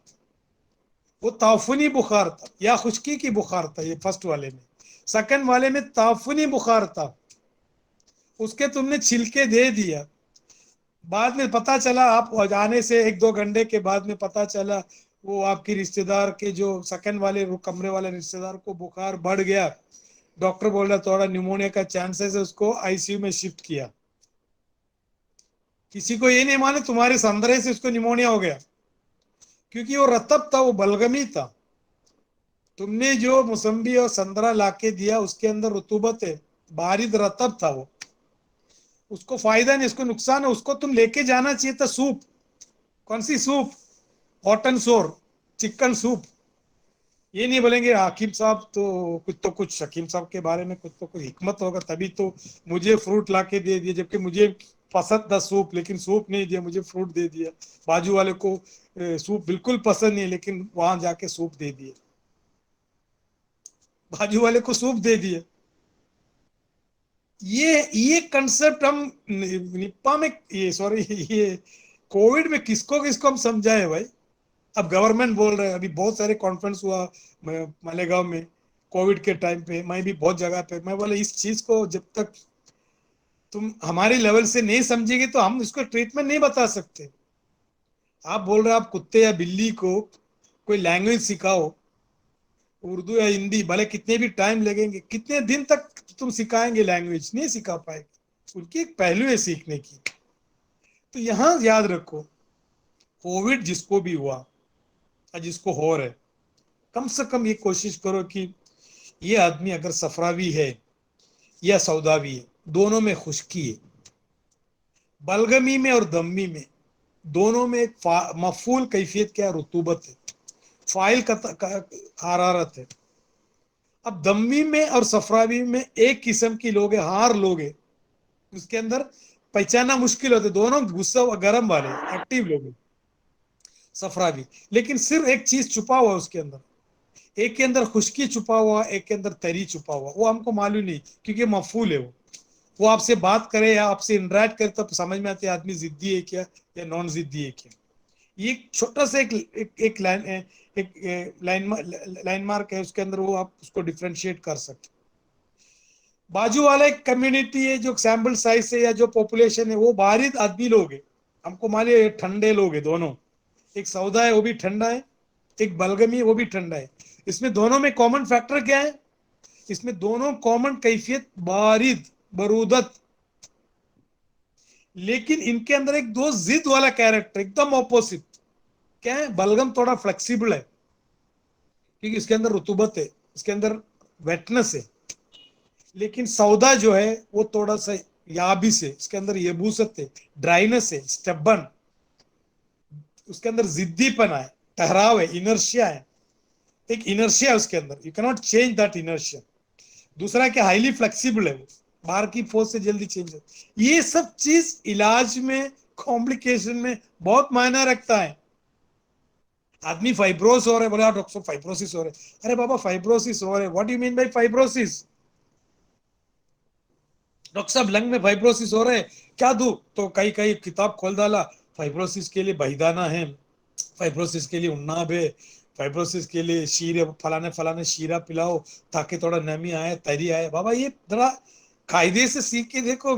वो ताफुनी बुखार था या खुश्की की बुखार था, ये फर्स्ट वाले में। सेकंड वाले में ताफुनी बुखार था, उसके तुमने छिलके दे दिया, बाद में पता चला, आप जाने से 1-2 घंटे के बाद में पता चला वो आपकी रिश्तेदार के जो सेकंड वाले कमरे वाले रिश्तेदार को बुखार बढ़ गया, डॉक्टर बोल रहा थोड़ा न्यूमोनिया का चांसेस है, उसको आईसीयू में शिफ्ट किया। किसी को ये नहीं माने तुम्हारे संदरे से उसको निमोनिया हो गया, क्योंकि वो रतब था, वो बलगमी था। तुमने जो मौसम्बी और संतरा लाके दिया उसके अंदर रुतूबत है, बारिद रतब था वो, उसको फायदा नहीं, उसको नुकसान है। उसको तुम लेके जाना चाहिए था सूप, कौन सी सूप, हॉट एंड सोर, चिकन सूप। ये नहीं बोलेंगे हाकिम साहब तो कुछ हकीम साहब के बारे में कुछ तो कुछ हिकमत होगा, तभी तो मुझे फ्रूट ला के दे दिया, जबकि मुझे पसंद था सूप, लेकिन सूप नहीं दिया, मुझे फ्रूट दे दिया। बाजू वाले को सूप बिल्कुल पसंद नहीं, लेकिन वहां जाके सूप दे दिए, बाजू वाले को सूप दे दिए। ये कंसेप्ट हम निप्पा में, ये सॉरी, ये कोविड में किसको किसको हम समझाए भाई। अब गवर्नमेंट बोल रहे हैं, अभी बहुत सारे कॉन्फ्रेंस हुआ मालेगांव में कोविड के टाइम पे, मैं भी बहुत जगह पे, मैं बोला इस चीज को जब तक तुम हमारे लेवल से नहीं समझेंगे तो हम इसको ट्रीटमेंट नहीं बता सकते। आप बोल रहे हो आप कुत्ते या बिल्ली को कोई लैंग्वेज सिखाओ, उर्दू या हिंदी, भले कितने भी टाइम लगेंगे, कितने दिन तक तुम सिखाएंगे, लैंग्वेज नहीं सिखा पाएंगे, उनकी एक पहलू है सीखने की। तो यहां याद रखो, कोविड जिसको भी हुआ या जिसको हो रहा है, कम से कम ये कोशिश करो कि یہ آدمی اگر صفراوی ہے یا سوداوی ہے، دونوں میں خشکی ہے. بلغمی میں اور دمی میں دونوں میں ایک مفعول کیفیت کیا رطوبت ہے، فائل کا حرارت ہے. اب دمی میں اور صفراوی میں ایک قسم کی لوگ ہیں، ہار لوگ ہیں، اس کے اندر پہچاننا مشکل ہوتا ہے. دونوں غصہ و گرم والے ایکٹیو لوگ ہیں صفراوی، لیکن صرف ایک چیز چھپا ہوا اس کے اندر. ایک کے اندر خشکی چھپا ہوا، ایک کے اندر تری چھپا ہوا. وہ ہم کو معلوم نہیں کیونکہ مفعول ہے. وہ آپ سے بات کرے یا آپ سے انٹریکٹ کرے تب سمجھ میں آتے آدمی ضدی ہے کیا یا نان ضدی ہے کیا. یہ ایک چھوٹا سا ایک لائن مارک ہے، اس کے اندر وہ آپ اس کو ڈفرینشیٹ کر سکتے. باجو والا ایک کمیونٹی ہے جو سیمپل سائز ہے یا جو پاپولیشن ہے، وہ بارد آدمی لوگ ہیں. ہم کو معلوم ہے ٹھنڈے لوگ ہیں دونوں. ایک سودا ہے وہ بھی ٹھنڈا ہے، ایک بلغمی ہے وہ بھی ٹھنڈا ہے. اس میں دونوں میں کامن فیکٹر کیا ہے؟ اس میں دونوں کامن کیفیت بارد برودت، لیکن ان کے اندر ایک دو ضد والا کیریکٹر ایک دم اپوزٹ. کیا ہے؟ بلغم تھوڑا فلیکسیبل ہے کیونکہ اس کے اندر رطوبت ہے، اس کے اندر ویٹنس ہے. لیکن سودا جو ہے وہ تھوڑا سا یابس ہے، اس کے اندر یبوست ہے، ڈرائنس ہے، اسٹبن، اس کے اندر ضدی پنا ہے، ٹہراؤ ہے، انرشیا ہے. ایک انرشیا اس کے اندر، you can't change that inertia. دوسرا کہ ہائیلی فلیکسیبل ہے، وہ باہر کی فورس سے جلدی چینج ہوتا ہے. یہ سب چیز علاج میں کمپلیکیشن میں بہت معنی رکھتا ہے. آدمی فائبروس ہو رہے بولے ڈاکٹر صاحب فائبروسس ہو رہے. ارے بابا فائبروسس ہو رہے، what you mean by fibrosis? Doctor صاحب لنگ میں فائبروسس ہو رہے کیا دوں؟ تو کئی کتاب کھول ڈالا، فائبروسس کے لیے بہدانہ ہے، فائبروسس کے لیے اناب ہے، فائبروسس کے لیے شیر فلانے شیرہ پلاؤ تاکہ تھوڑا نمی آئے، تری آئے. بابا یہ ذرا قاعدے سے سیکھ کے دیکھو.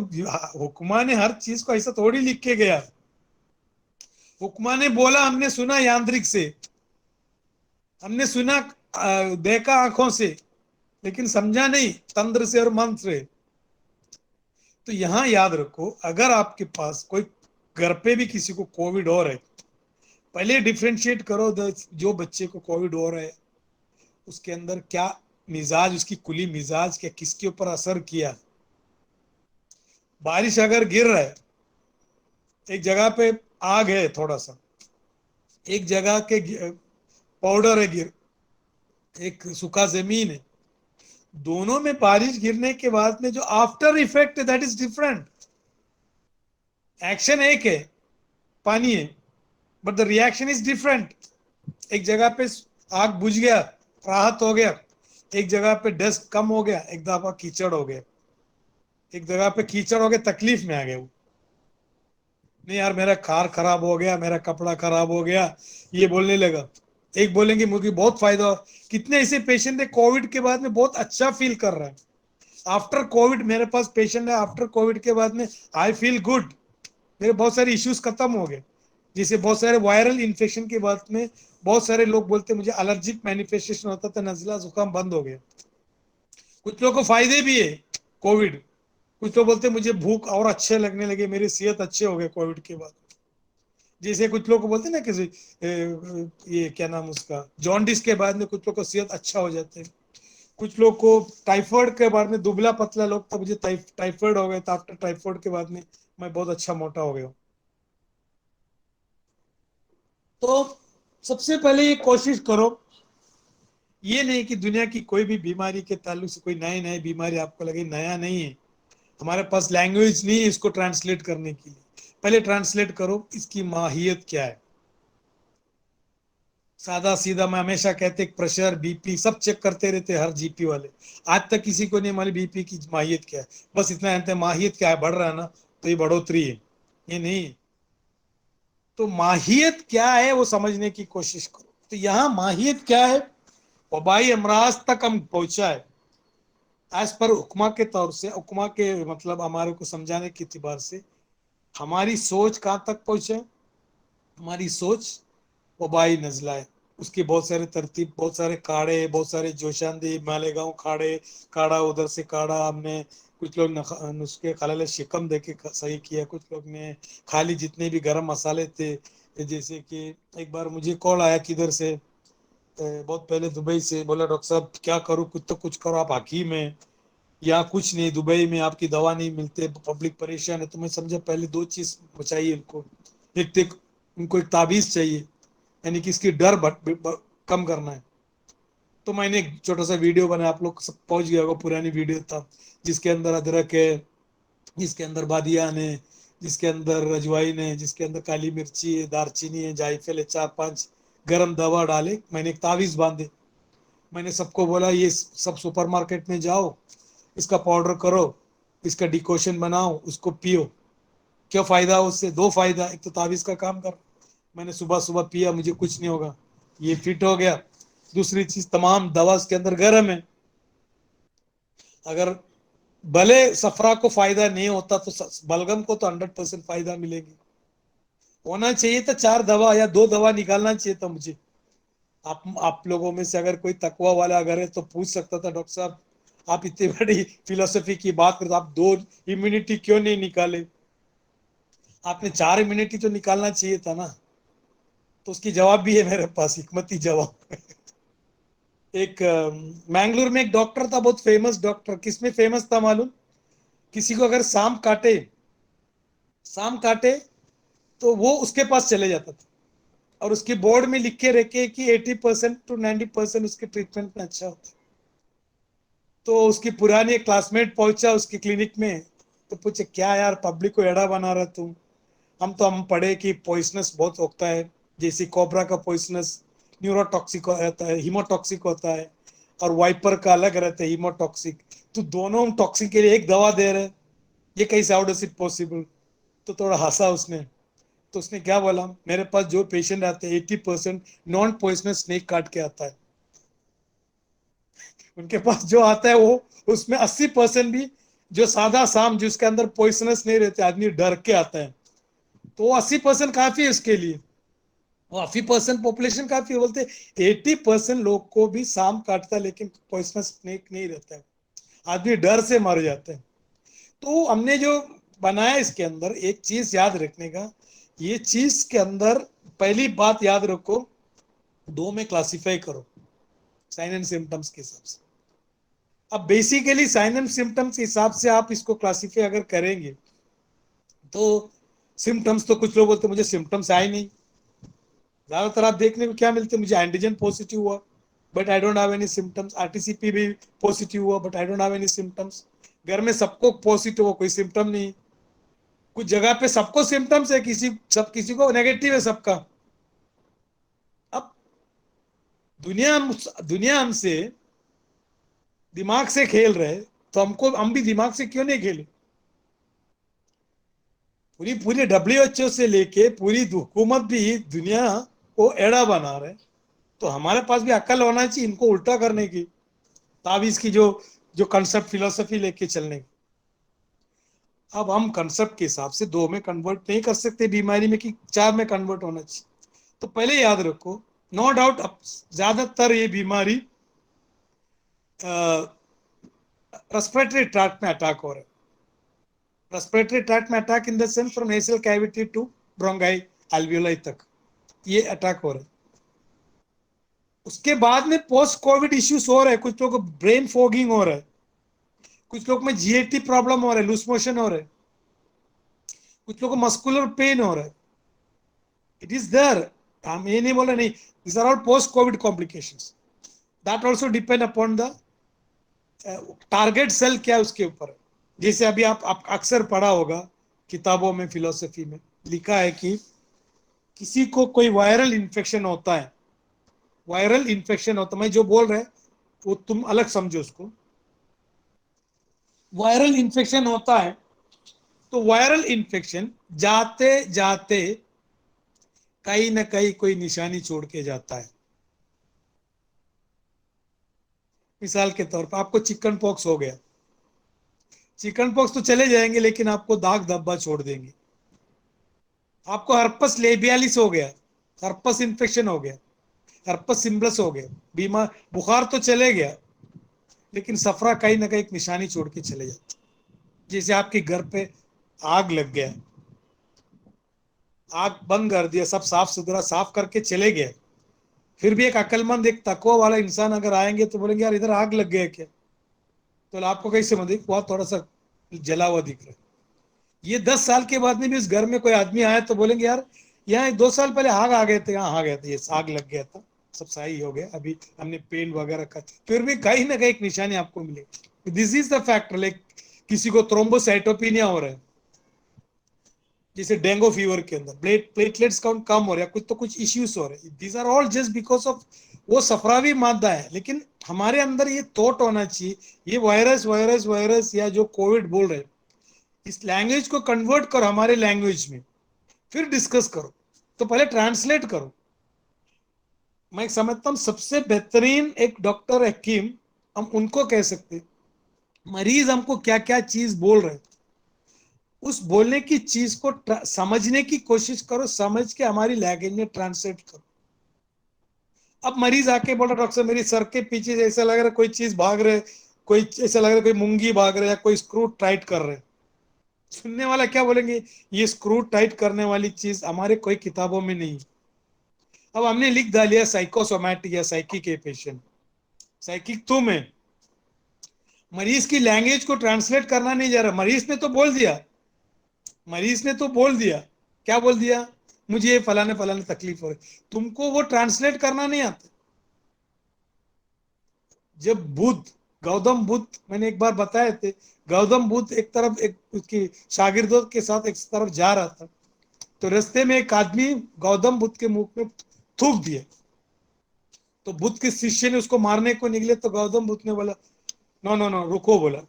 حکما نے ہر چیز کو ایسا تھوڑی لکھ کے گیا. حکما نے بولا ہم نے سنا یانترک سے، ہم نے سنا دیکھا آنکھوں سے، لیکن سمجھا نہیں تندر سے اور منتر سے. تو یہاں یاد رکھو اگر آپ کے پاس کوئی گھر پہ بھی کسی کو کووڈ ہو رہا ہے، پہلے ڈیفرینشیٹ کرو جو بچے کو کووڈ ہو رہا ہے اس کے اندر کیا مزاج، اس کی کلی مزاج کیا، کس کے اوپر اثر کیا. بارش اگر گر رہا ہے، ایک جگہ پہ آگ ہے تھوڑا سا، ایک جگہ کے پاؤڈر ہے گر، ایک سوکھا زمین ہے، دونوں میں بارش گرنے کے بعد میں جو after effect that is different. Action ایک ہے، پانی ہے، but the reaction is different. ایک جگہ پہ آگ بجھ گیا، راحت ہو گیا، ایک جگہ پہ ڈسٹ کم ہو گیا، ایک دفعہ کیچڑ ہو گیا. ایک جگہ پہ کیچڑ ہو گیا تکلیف میں آ گیا وہ، نہیں یار میرا کار خراب ہو گیا، میرا کپڑا خراب ہو گیا، یہ بولنے لگا. ایک بولیں گے مجھے بہت فائدہ ہو. کتنے ایسے پیشنٹ ہیں کووڈ کے بعد میں بہت اچھا فیل کر رہا ہے. آفٹر کووڈ میرے پاس پیشنٹ ہے، آفٹر کووڈ کے بعد میں آئی فیل گڈ، میرے بہت سارے ایشوز ختم ہو گئے. جیسے بہت سارے وائرل انفیکشن کے بعد میں بہت سارے لوگ بولتے مجھے الرجک مینیفیسٹیشن ہوتا تھا، نزلہ زکام بند ہو گیا. کچھ لوگوں کو فائدے بھی ہے کووڈ. کچھ لوگ بولتے مجھے بھوک اور اچھے لگنے لگے، میری صحت اچھے ہو گئے کووڈ کے بعد. جیسے کچھ لوگ کو بولتے نا کسی یہ کیا نام اس کا جانڈس کے بعد میں کچھ لوگ کو صحت اچھا ہو جاتے ہیں. کچھ لوگ کو ٹائیفائڈ کے بعد میں دبلا پتلا لوگ تھا، مجھے ٹائیفائڈ ہو گیا تھا، آفٹر ٹائیفائڈ کے بعد میں بہت اچھا موٹا ہو گیا ہوں. تو سب سے پہلے یہ کوشش کرو، یہ نہیں کہ دنیا کی کوئی بھی بیماری کے تعلق سے کوئی نئی بیماری آپ کو لگے، نیا نہیں ہے. ہمارے پاس لینگویج نہیں ہے اس کو ٹرانسلیٹ کرنے کے لیے. پہلے ٹرانسلیٹ کرو اس کی ماہیت کیا ہے. سادہ سیدھا میں ہمیشہ کہتے پریشر بی پی سب چیک کرتے رہتے ہر جی پی والے. آج تک کسی کو نہیں معلوم بی پی کی ماہیت کیا ہے. بس اتنا جانتے ہیں ماہیت کیا ہے، بڑھ رہا ہے نا تو یہ بڑھوتری ہے، یہ نہیں. تو ماہیت کیا ہے وہ سمجھنے کی کوشش کرو. تو یہاں ماہیت کیا ہے، وبائی امراض تک ہم پہنچا ہے ایز پر حکما کے طور سے. حکما کے مطلب ہمارے کو سمجھانے کے اعتبار سے ہماری سوچ کہاں تک پہنچے. ہماری سوچ وبائی نزلہ ہے، اس کی بہت سارے ترتیب، بہت سارے کاڑے، بہت سارے جوشاندی مالیگاؤں کاڑے، کاڑا ادھر سے کاڑا ہم نے کچھ لوگ نسخے خلل شکم دے کے صحیح کیا، کچھ لوگ نے خالی جتنے بھی گرم مسالے تھے. جیسے کہ ایک بار مجھے کال آیا کدھر سے بہت پہلے دبئی سے، بولا ڈاکٹر صاحب کیا کروں، کچھ تو کچھ کرو، آپ حکیم ہیں، یا کچھ نہیں، دبئی میں آپ کی دوا نہیں ملتے، پبلک پریشان ہے. تو میں سمجھا پہلے دو چیز بچائیے ان کو. ایک ان کو ایک تعویذ چاہیے، یعنی کہ اس کی ڈر کم کرنا ہے. تو میں نے ایک چھوٹا سا ویڈیو بنایا، آپ لوگ سب پہنچ گیا ہوگا، پرانی ویڈیو تھا، جس کے اندر ادرک ہے، جس کے اندر بادیان ہے، جس کے اندر اجوائن ہے، جس کے اندر کالی مرچی ہے، دار چینی ہے، جائفل ہے، 4-5 گرم دوا ڈالے. میں نے ایک تعویذ باندھے. میں نے سب کو بولا یہ سب سپر مارکیٹ میں جاؤ، اس کا پاؤڈر کرو، اس کا ڈیکوشن بناؤ، اس کو پیو. کیا فائدہ اس سے؟ دو فائدہ. ایک تو تعویذ کا کام کر، میں نے صبح صبح پیا، مجھے کچھ نہیں ہوگا، یہ فٹ ہو گیا. دوسری چیز، تمام دوا اس کے اندر گرم ہے. اگر بھلے سفرا کو فائدہ نہیں ہوتا تو بلگم کو تو 100% فائدہ ملے گی. ہونا چاہیے تھا 4 دوا یا 2 دوا نکالنا چاہیے تھا مجھے. آپ لوگوں میں سے اگر کوئی تقوی والا اگر ہے تو پوچھ سکتا تھا، ڈاکٹر صاحب آپ اتنی بڑی فلسفی کی بات کرتے، آپ 2 امیونٹی کیوں نہیں نکالے؟ آپ نے 4 امیونٹی تو نکالنا چاہیے تھا نا. تو اس کی جواب بھی ہے میرے پاس، حکمتی جواب. ایک مینگلور میں ایک ڈاکٹر تھا، بہت فیمس ڈاکٹر. کس میں فیمس تھا معلوم؟ کسی کو اگر سام کاٹے تو وہ اس کے پاس چلے جاتا تھا، اور اس کی بورڈ میں لکھ کے رکھے کہ 80% to 90% اس کے ٹریٹمنٹ میں اچھا ہوتا ہے. تو اس کی پرانی کلاس میٹ پہنچا اس کی کلینک میں، تو پوچھے کیا یار پبلک کو ایڑا بنا رہا تم؟ ہم پڑھے کہ پوائسنس بہت ہوتا ہے، جیسے کوبرا کا پوائسنس نیوروٹاکسک ہوتا ہے، ہیموٹاکسک ہوتا ہے، اور وائپر کا الگ رہتا ہے ہیموٹاکسک. تو دونوں ٹاکسک کے لیے ایک دوا دے رہے، یہ کیسے ہاؤ ڈز اٹ پاسبل؟ تو تھوڑا ہنسا اس نے. تو اس نے کیا بولا، میرے پاس جو پیشنٹ آتے ہیں 80% نان پوائسنس اسنیک کاٹ کے آتا ہے. ان کے پاس جو آتا ہے وہ اس میں 80% بھی جو سادہ سام جس کے اندر پوائسنس نہیں رہتے، آدمی ڈر کے آتا ہے. تو وہ 80% کافی ہے اس کے لیے. وہ 80% پاپولیشن کافی ہے. بولتے 80% لوگ کو بھی سام کاٹتا ہے لیکن پوائسنس اسنیک نہیں رہتا ہے، آدمی ڈر سے مر جاتے ہیں. تو ہم نے جو بنایا اس کے اندر ایک چیز یاد رکھنے کا، یہ چیز کے اندر پہلی بات یاد رکھو، 2 میں کلاسیفائی کرو سائن اینڈ سمٹمس کے حساب سے. اب بیسیکلی سائن اینڈ سمٹمس کے حساب سے آپ اس کو کلاسیفائی اگر کریں گے تو سمٹمس تو کچھ لوگ بولتے مجھے سمٹمس آئے نہیں. زیادہ تر آپ دیکھنے کو کیا ملتے ہیں، مجھے اینٹیجن پوزیٹیو ہوا but I don't have any symptoms, R T C P بھی پوزیٹیو ہوا but I don't have any symptoms. گھر میں سب کو پوزیٹیو ہو، کوئی سمٹم نہیں. کچھ جگہ پہ سب کو سمٹمس ہے، کسی کو نیگیٹو ہے سب کا. اب دنیا ہم سے دماغ سے کھیل رہے، تو ہم بھی دماغ سے کیوں نہیں کھیلے؟ پوری WHO سے لے کے پوری حکومت بھی دنیا کو ایڑا بنا رہے. تو ہمارے پاس بھی عقل ہونا چاہیے ان کو الٹا کرنے کی، تعویذ کی جو کنسپٹ فلسفی لے کے چلنے کی. اب ہم کنسپٹ کے حساب سے 2 میں کنورٹ نہیں کر سکتے بیماری میں، کہ 4 میں کنورٹ ہونا چاہیے. تو پہلے یاد رکھو، نو ڈاؤٹ زیادہ تر یہ بیماری ریسپریٹری ٹریکٹ میں اٹیک ہو رہا ہے. ریسپریٹری ٹریکٹ میں attack in the sense from nasal cavity to bronchi alveoli تک یہ اٹیک ہو رہا ہے. اس کے بعد میں پوسٹ کووڈ ایشوز ہو رہے ہیں، کچھ لوگوں کو برین فوگنگ ہو رہا ہے، کچھ لوگ میں جی اے ٹی پرابلم ہو رہا ہے، لوز موشن ہو رہا ہے، کچھ لوگوں کو مسکولر پین ہو رہا ہے. It is there. ہم یہ نہیں بول رہے نہیں، these are all post covid complications. That also depend upon the target cell کیا اس کے اوپر. جیسے ابھی آپ اکثر پڑھا ہوگا کتابوں میں، فلسفی میں لکھا ہے کہ کسی کو کوئی وائرل انفیکشن ہوتا ہے، وائرل انفیکشن ہوتا ہے، میں جو بول رہے وہ تم الگ سمجھو اس کو. وائرل انفیکشن ہوتا ہے تو وائرل انفیکشن جاتے جاتے کہیں نہ کہیں کوئی نشانی چھوڑ کے جاتا ہے. مثال کے طور پر آپ کو چکن پاکس ہو گیا، چکن پاکس تو چلے جائیں گے لیکن آپ کو داغ دھبا چھوڑ دیں گے. آپ کو ہرپس لیبیالس ہو گیا، ہرپس انفیکشن ہو گیا، ہرپس سمبلس ہو گیا، بیمار بخار تو چلے گیا لیکن سفرا کہیں نہ کہیں ایک نشانی چھوڑ کے چلے جاتے. جیسے آپ کے گھر پہ آگ لگ گیا، آگ بند کر دیا، سب صاف ستھرا صاف کر کے چلے گئے، پھر بھی ایک عقلمند ایک تقوی والا انسان اگر آئیں گے تو بولیں گے یار ادھر آگ لگ گیا کیا، تو آپ کو کیسے مطلب وہاں تھوڑا سا جلا ہوا دکھ رہا ہے. یہ 10 سال کے بعد میں بھی اس گھر میں کوئی آدمی آیا تو بولیں گے یار یہاں 2 سال پہلے آگ آ گئے تھے، یہاں آ گئے تھے، یہ آگ لگ گیا تھا، سب صحیح ہو گیا، ابھی ہم نے پینٹ وغیرہ کا، پھر بھی کہیں نہ کہیں ایک نشانی آپ کو ملے گی. دس از دا فیکٹر. لائک کسی کو تھرومبوسائٹوپینیا ہو رہا ہے جیسے ڈینگو فیور کے اندر پلیٹلیٹس کاؤنٹ کم ہو رہا ہے، کچھ تو کچھ ایشوز ہو رہے ہیں. These are all just because of وہ صفراوی مادہ ہے. لیکن ہمارے اندر یہ تھاٹ ہونا چاہیے یہ وائرس یا جو کووڈ بول رہے ہیں اس لینگویج کو کنورٹ کرو ہمارے لینگویج میں، پھر ڈسکس کرو. تو پہلے ٹرانسلیٹ کرو. میں سمجھتا ہوں سب سے بہترین ایک ڈاکٹر حکیم ہم ان کو کہہ سکتے، مریض ہم کو کیا کیا چیز بول رہے اس بولنے کی چیز کو سمجھنے کی کوشش کرو، سمجھ کے ہماری لینگویج میں ٹرانسلیٹ کرو. اب مریض آ کے بول رہا ڈاکٹر صاحب میری سر کے پیچھے ایسا لگ رہا ہے کوئی چیز بھاگ رہے، کوئی ایسا لگ رہا ہے کوئی مونگی بھاگ رہے یا کوئی اسکرو ٹائٹ کر رہے. سننے والا کیا بولیں گے یہ اسکرو ٹائٹ کرنے والی چیز ہمارے کوئی کتابوں میں نہیں. اب ہم نے لکھ ڈالیا سائیکوسومیٹک یا سائیکی کے پیشنٹ، سائیکک تو میں مریض کی لینگویج کو ٹرانسلیٹ کرنا نہیں جا رہا. مریض نے تو بول دیا، مریض نے تو بول دیا، کیا بول دیا مجھے یہ فلانے فلانے تکلیف ہو رہی، تم کو وہ ٹرانسلیٹ کرنا نہیں آتا. جب بدھ گوتم بدھ میں نے ایک بار بتایا تھے گوتم بدھ ایک طرف ایک اس کی شاگردوں کے ساتھ ایک طرف جا رہا تھا تو رستے میں ایک آدمی گوتم بدھ کے منہ میں تھوک دیا تو بدھ کے شیشے نے اس کو مارنے کو نکلے تو گوتم بدھ نے بولا نو نو نو رکو، بولا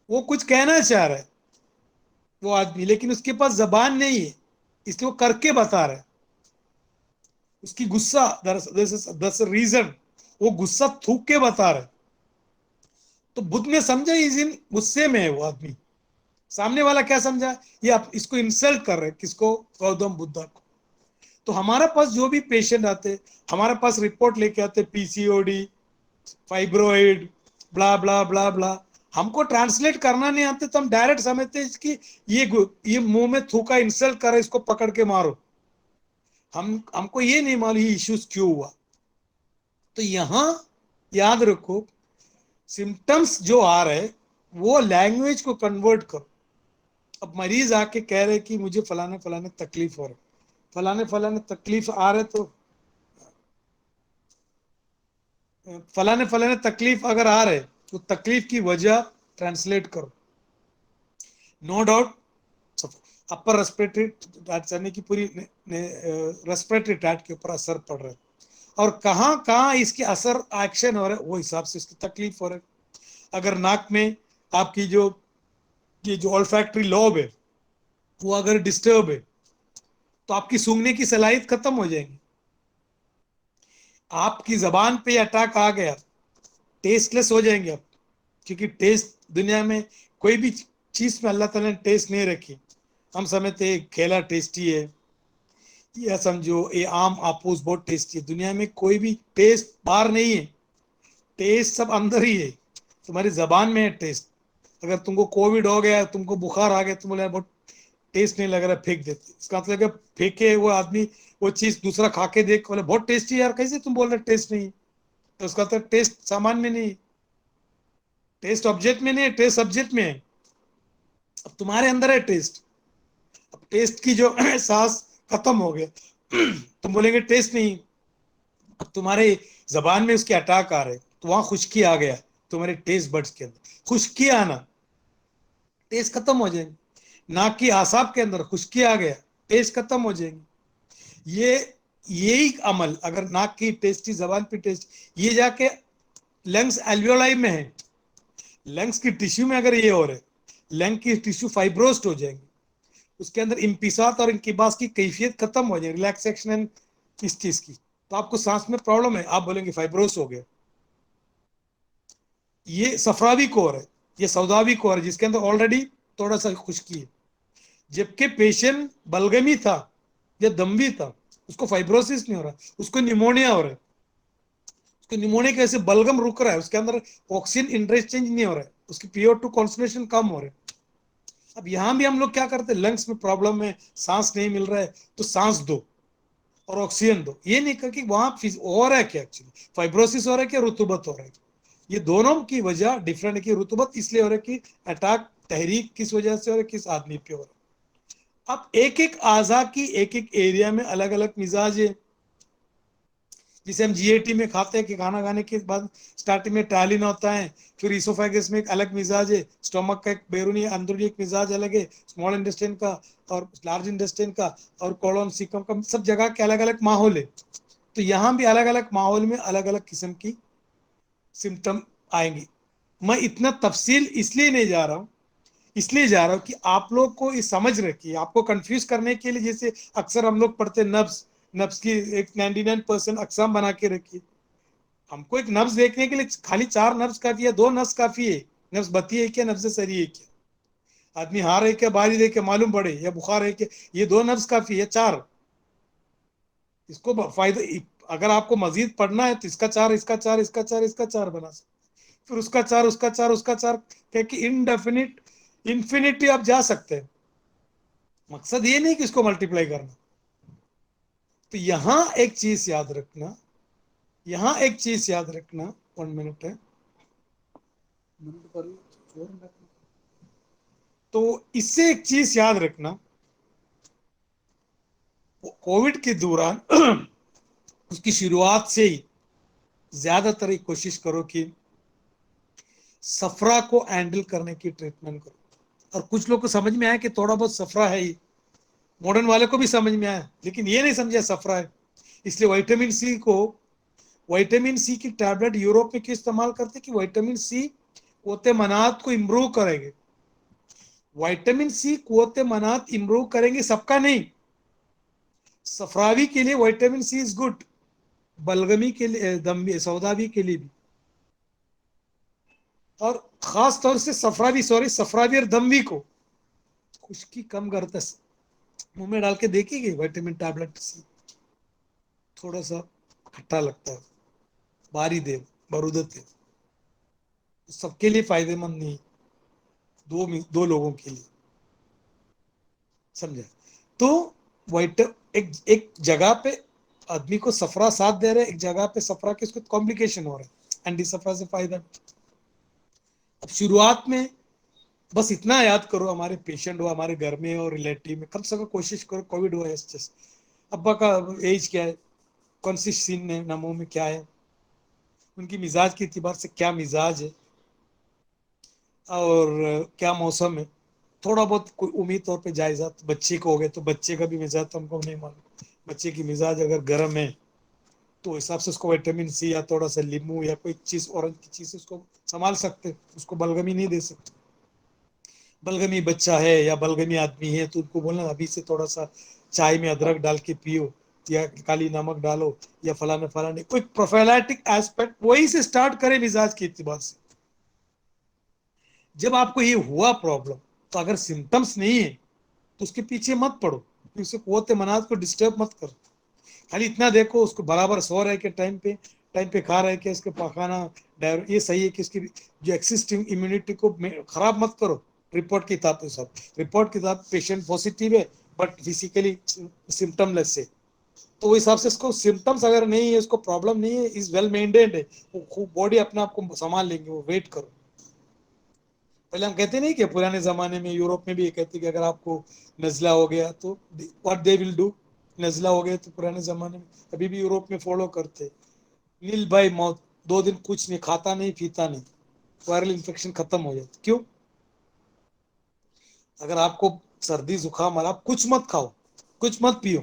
وہ کچھ کہنا چاہ رہا ہے وہ آدمی لیکن اس کے پاس زبان نہیں ہے اس لیے وہ کر کے بتا رہا ہے. اس کی غصہ دس ریزن وہ غصہ تھوک کے بتا رہا ہے. تو بدھ نے سمجھا اس دن غصے میں ہے وہ آدمی، سامنے والا کیا سمجھا یہ آپ اس کو انسلٹ کر رہے کس کو گوتم بدھا کو. تو ہمارے پاس جو بھی پیشنٹ آتے ہمارے پاس رپورٹ لے کے آتے پی سی او ڈی فائبروئڈ بلا بلا بلا بلا، ہم کو ٹرانسلیٹ کرنا نہیں آتے تو ہم ڈائریکٹ سمجھتے ہیں کہ یہ منہ میں تھوکا انسلٹ کر رہا ہے اس کو پکڑ کے مارو. ہم کو یہ نہیں معلوم یہ ایشوز کیوں ہوا. تو یہاں یاد رکھو سمٹمس جو آ رہے وہ لینگویج کو کنورٹ کرو. اب مریض آ کے کہہ رہے کہ مجھے فلانے فلانے تکلیف ہو رہے، فلانے فلانے تکلیف آ رہے تو فلانے فلانے تکلیف اگر آ رہے تو تکلیف کی وجہ ٹرانسلیٹ کرو. نو ڈاؤٹ اپر ریسپریٹری چلنے کی پوری ریسپریٹری ٹریکٹ کے اوپر اثر پڑ رہا ہے اور کہاں کہاں اس کے اثر ایکشن ہو رہا ہے وہ حساب سے اس کی تکلیف ہو رہا ہے. اگر ناک میں آپ کی جو یہ جو olfactory lobe ہے وہ اگر ڈسٹرب ہے تو آپ کی سونگھنے کی صلاحیت ختم ہو جائے گی. آپ کی زبان پہ اٹیک آ گیا ٹیسٹ لیس ہو جائیں گے آپ، کیونکہ ٹیسٹ دنیا میں کوئی بھی چیز میں اللہ تعالیٰ نے ٹیسٹ نہیں رکھی. ہم سمجھتے ہیں کھیلا ٹیسٹی ہے یا سمجھو یہ آم آپوس بہت ٹیسٹی ہے، دنیا میں کوئی بھی ٹیسٹ باہر نہیں ہے، ٹیسٹ سب اندر ہی ہے. تمہاری زبان میں ہے ٹیسٹ. اگر تم کو کووڈ ہو گیا تم کو بخار آ گیا تم بولے بہت ٹیسٹ نہیں لگ رہا پھینک دیتے، اس کا مطلب کہ پھینکے وہ آدمی وہ چیز دوسرا کھا کے دیکھ بولے بہت ٹیسٹی یار کیسے تم بول رہے ٹیسٹ نہیں، تو اس کا تو ٹیسٹ سامان میں نہیں، ٹیسٹ آبجیکٹ میں نہیں ہے، ٹیسٹ سبجیکٹ میں ہے. اب تمہارے اندر ہے ٹیسٹ، اب ٹیسٹ کی جو احساس ختم ہو گیا تم بولیں گے ٹیسٹ نہیں. اب تمہارے زبان میں اس کے اٹیک آ رہے تو وہاں خشکی آ گیا تمہارے ٹیسٹ بڈس کے اندر، خشکی آنا ٹیسٹ ختم ہو جائیں گے. ناک کی اعصاب کے اندر خشکی آ گیا ٹیسٹ ختم ہو جائیں گے. یہی عمل اگر ناک کی ٹیسٹی زبان پہ ٹیسٹ یہ جا کے لنگس الویولائی میں ہے، لنگس کی ٹیشو میں اگر یہ ہو رہے لنگ کی ٹیشو فائبروسڈ ہو جائیں گے، اس کے اندر انپساط اور انقباض کی کیفیت ختم ہو جائے گی، ریلیکسیشن اس چیز کی، تو آپ کو سانس میں پرابلم ہے آپ بولیں گے فائبروس ہو گیا. یہ صفراوی کور ہے، یہ سوداوی کور ہے جس کے اندر آلریڈی تھوڑا سا خشکی ہے. جبکہ پیشنٹ بلغمی تھا یا دموی تھا اس کو فائبروسس نہیں ہو رہا، اس کو نیمونیا ہو رہا ہے. اس کو نیمونیا کیسے بلغم رک رہا ہے، اس کے اندر آکسیجن انٹرچینج نہیں ہو رہا ہے، اس کی PO2 کانسنٹریشن کم ہو رہا ہے. اب یہاں بھی ہم لوگ کیا کرتے ہیں لنگس میں پرابلم ہے سانس نہیں مل رہا ہے تو سانس دو، और ऑक्सीजन दो। ये नहीं कि वहां हो रहा है क्या, एक्चुअली फाइब्रोसिस हो रहा है क्या रुतूबत हो रहा है। ये दोनों की वजह डिफरेंट है कि रुतूबत इसलिए हो रहा है कि अटैक तहरीक किस वजह से हो रहा है, किस आदमी पे हो रहा है। अब एक एक आजा की एक एक एरिया में अलग अलग मिजाज है। जिसे हम जीएटी में खाते हैं कि खाना खाने के बाद स्टार्टिंग में टालिन होता है, फिर इसोफेगस में एक अलग मिजाज है, स्टोमक का एक बैरूनी अंदरूनी एक मिजाज अलग है, स्मॉल इंटेस्टाइन का और लार्ज इंटेस्टाइन का और कोलोन सीकम का, सब जगह के अलग अलग माहौल है। तो यहाँ भी अलग अलग माहौल में अलग अलग किस्म की सिम्टम आएंगे। मैं इतना तफसील इसलिए नहीं जा रहा हूँ, इसलिए जा रहा हूँ कि आप लोग को ये समझ रखिए, आपको कंफ्यूज करने के लिए। जैसे अक्सर हम लोग पढ़ते नब्स, नब्स की एक 99% अकसाम बना के रखिए। हमको एक नब्ज देखने के लिए खाली 4 नब्ज काफी है, 2 नब्ज काफी है। नब्ज बत्ती है क्या, नब्ज सरी है क्या, आदमी हार है क्या, बारी है क्या मालूम पड़े, या बुखार है क्या, ये 2 नब्ज काफी है। 4 इसको फायदे, अगर आपको मजीद पढ़ना है तो इसका 4, इसका 4, इसका 4, इसका 4 बना सकते, फिर उसका 4, उसका 4, उसका 4, क्या कि इनडेफिनिट इंफिनिटी आप जा सकते हैं। मकसद ये नहीं कि इसको मल्टीप्लाई करना। तो यहां एक चीज याद रखना, यहां एक चीज याद रखना, 1 मिनट है, मिनट पर तो इससे एक चीज याद रखना, कोविड के दौरान उसकी शुरुआत से ही ज्यादातर एक कोशिश करो कि सफरा को हैंडल करने की ट्रीटमेंट करो। और कुछ लोग को समझ में आया कि थोड़ा बहुत सफरा है ही, मॉडर्न वाले को भी समझ में आया, लेकिन ये नहीं समझा सफरा है। इसलिए विटामिन सी की टैबलेट यूरोप में क्यों इस्तेमाल करते कि विटामिन सी कुव्वत मनात को इम्प्रूव करेंगे। विटामिन सी कुव्वत मनात इम्प्रूव करेंगे, सबका नहीं। सफरावी के लिए विटामिन सी इज गुड, बलगमी के लिए, दम सौदावी के लिए भी, और खास तौर से सफरावी, सॉरी सफरावी और दमवी को खुश्की कम करता है। मुंह में डाल के देखिए विटामिन टैबलेट सी, थोड़ा सा खट्टा लगता है, बारी दे, बरूदत है, सबके लिए फायदेमंद नहीं, दो लोगों के लिए, समझे। तो वाइट एक एक जगह पे आदमी को सफरा साथ दे रहे, एक जगह पे सफरा के उसको कॉम्प्लिकेशन हो रहा है, एंटी सफरा से फायदा। अब शुरुआत में बस इतना याद करो, हमारे पेशेंट हो हमारे घर में और रिलेटिव में, कम से कम कोशिश करो कोविड हुआ है, अब्बा का एज क्या है, कौन सी सीन है, नमो में क्या है, उनकी मिजाज के एतबार से क्या मिजाज है, और क्या मौसम है। थोड़ा बहुत कोई उम्मीद तौर पे जायजा, तो बच्चे को हो गए तो बच्चे का भी मिजाज तो हमको नहीं मालूम, बच्चे की मिजाज अगर गर्म है तो हिसाब से उसको विटामिन सी या थोड़ा सा लींबू या कोई चीज ऑरेंज की चीज उसको संभाल सकते, उसको बलगमी नहीं दे सकते। बलगमी बच्चा है या बलगमी आदमी है तो उनको बोलना अभी से थोड़ा सा चाय में अदरक डाल के पियो, या काली नमक डालो, या फलाने फलाने कोई प्रोफाइलैटिक एस्पेक्ट वही से स्टार्ट करे मिजाज के इतबार से। जब आपको ये हुआ प्रॉब्लम, तो अगर सिम्टम्स नहीं है तो उसके पीछे मत पड़ो, उसे कुव्वत मनात को डिस्टर्ब मत करो। खाली इतना देखो उसको बराबर सो रहे के टाइम पे खा रहे कि उसके पखाना ये सही है कि उसकी जो एक्सिस्टिंग इम्यूनिटी को खराब मत करो। रिपोर्ट की किताब सब, रिपोर्ट की किताब पेशेंट पॉजिटिव है बट फिजिकली सिम्टमलेस है, तो वो हिसाब से इसको सिम्टम्स अगर नहीं है, उसको प्रॉब्लम नहीं है, इज वेल मेंटेन्ड है, वो बॉडी अपने आप को संभाल लेंगे, वो वेट करो। पहले हम कहते नहीं कि पुराने जमाने में यूरोप में भी ये कहते कि अगर आपको नजला हो गया तो व्हाट दे विल डू, नजला हो गया तो पुराने जमाने में अभी भी यूरोप में फॉलो करते, नील भाई मौत, 2 दिन कुछ नहीं खाता नहीं पीता नहीं, वायरल इन्फेक्शन खत्म हो जाता। क्यों? अगर आपको सर्दी जुकाम आ, आप कुछ मत खाओ, कुछ मत पियो,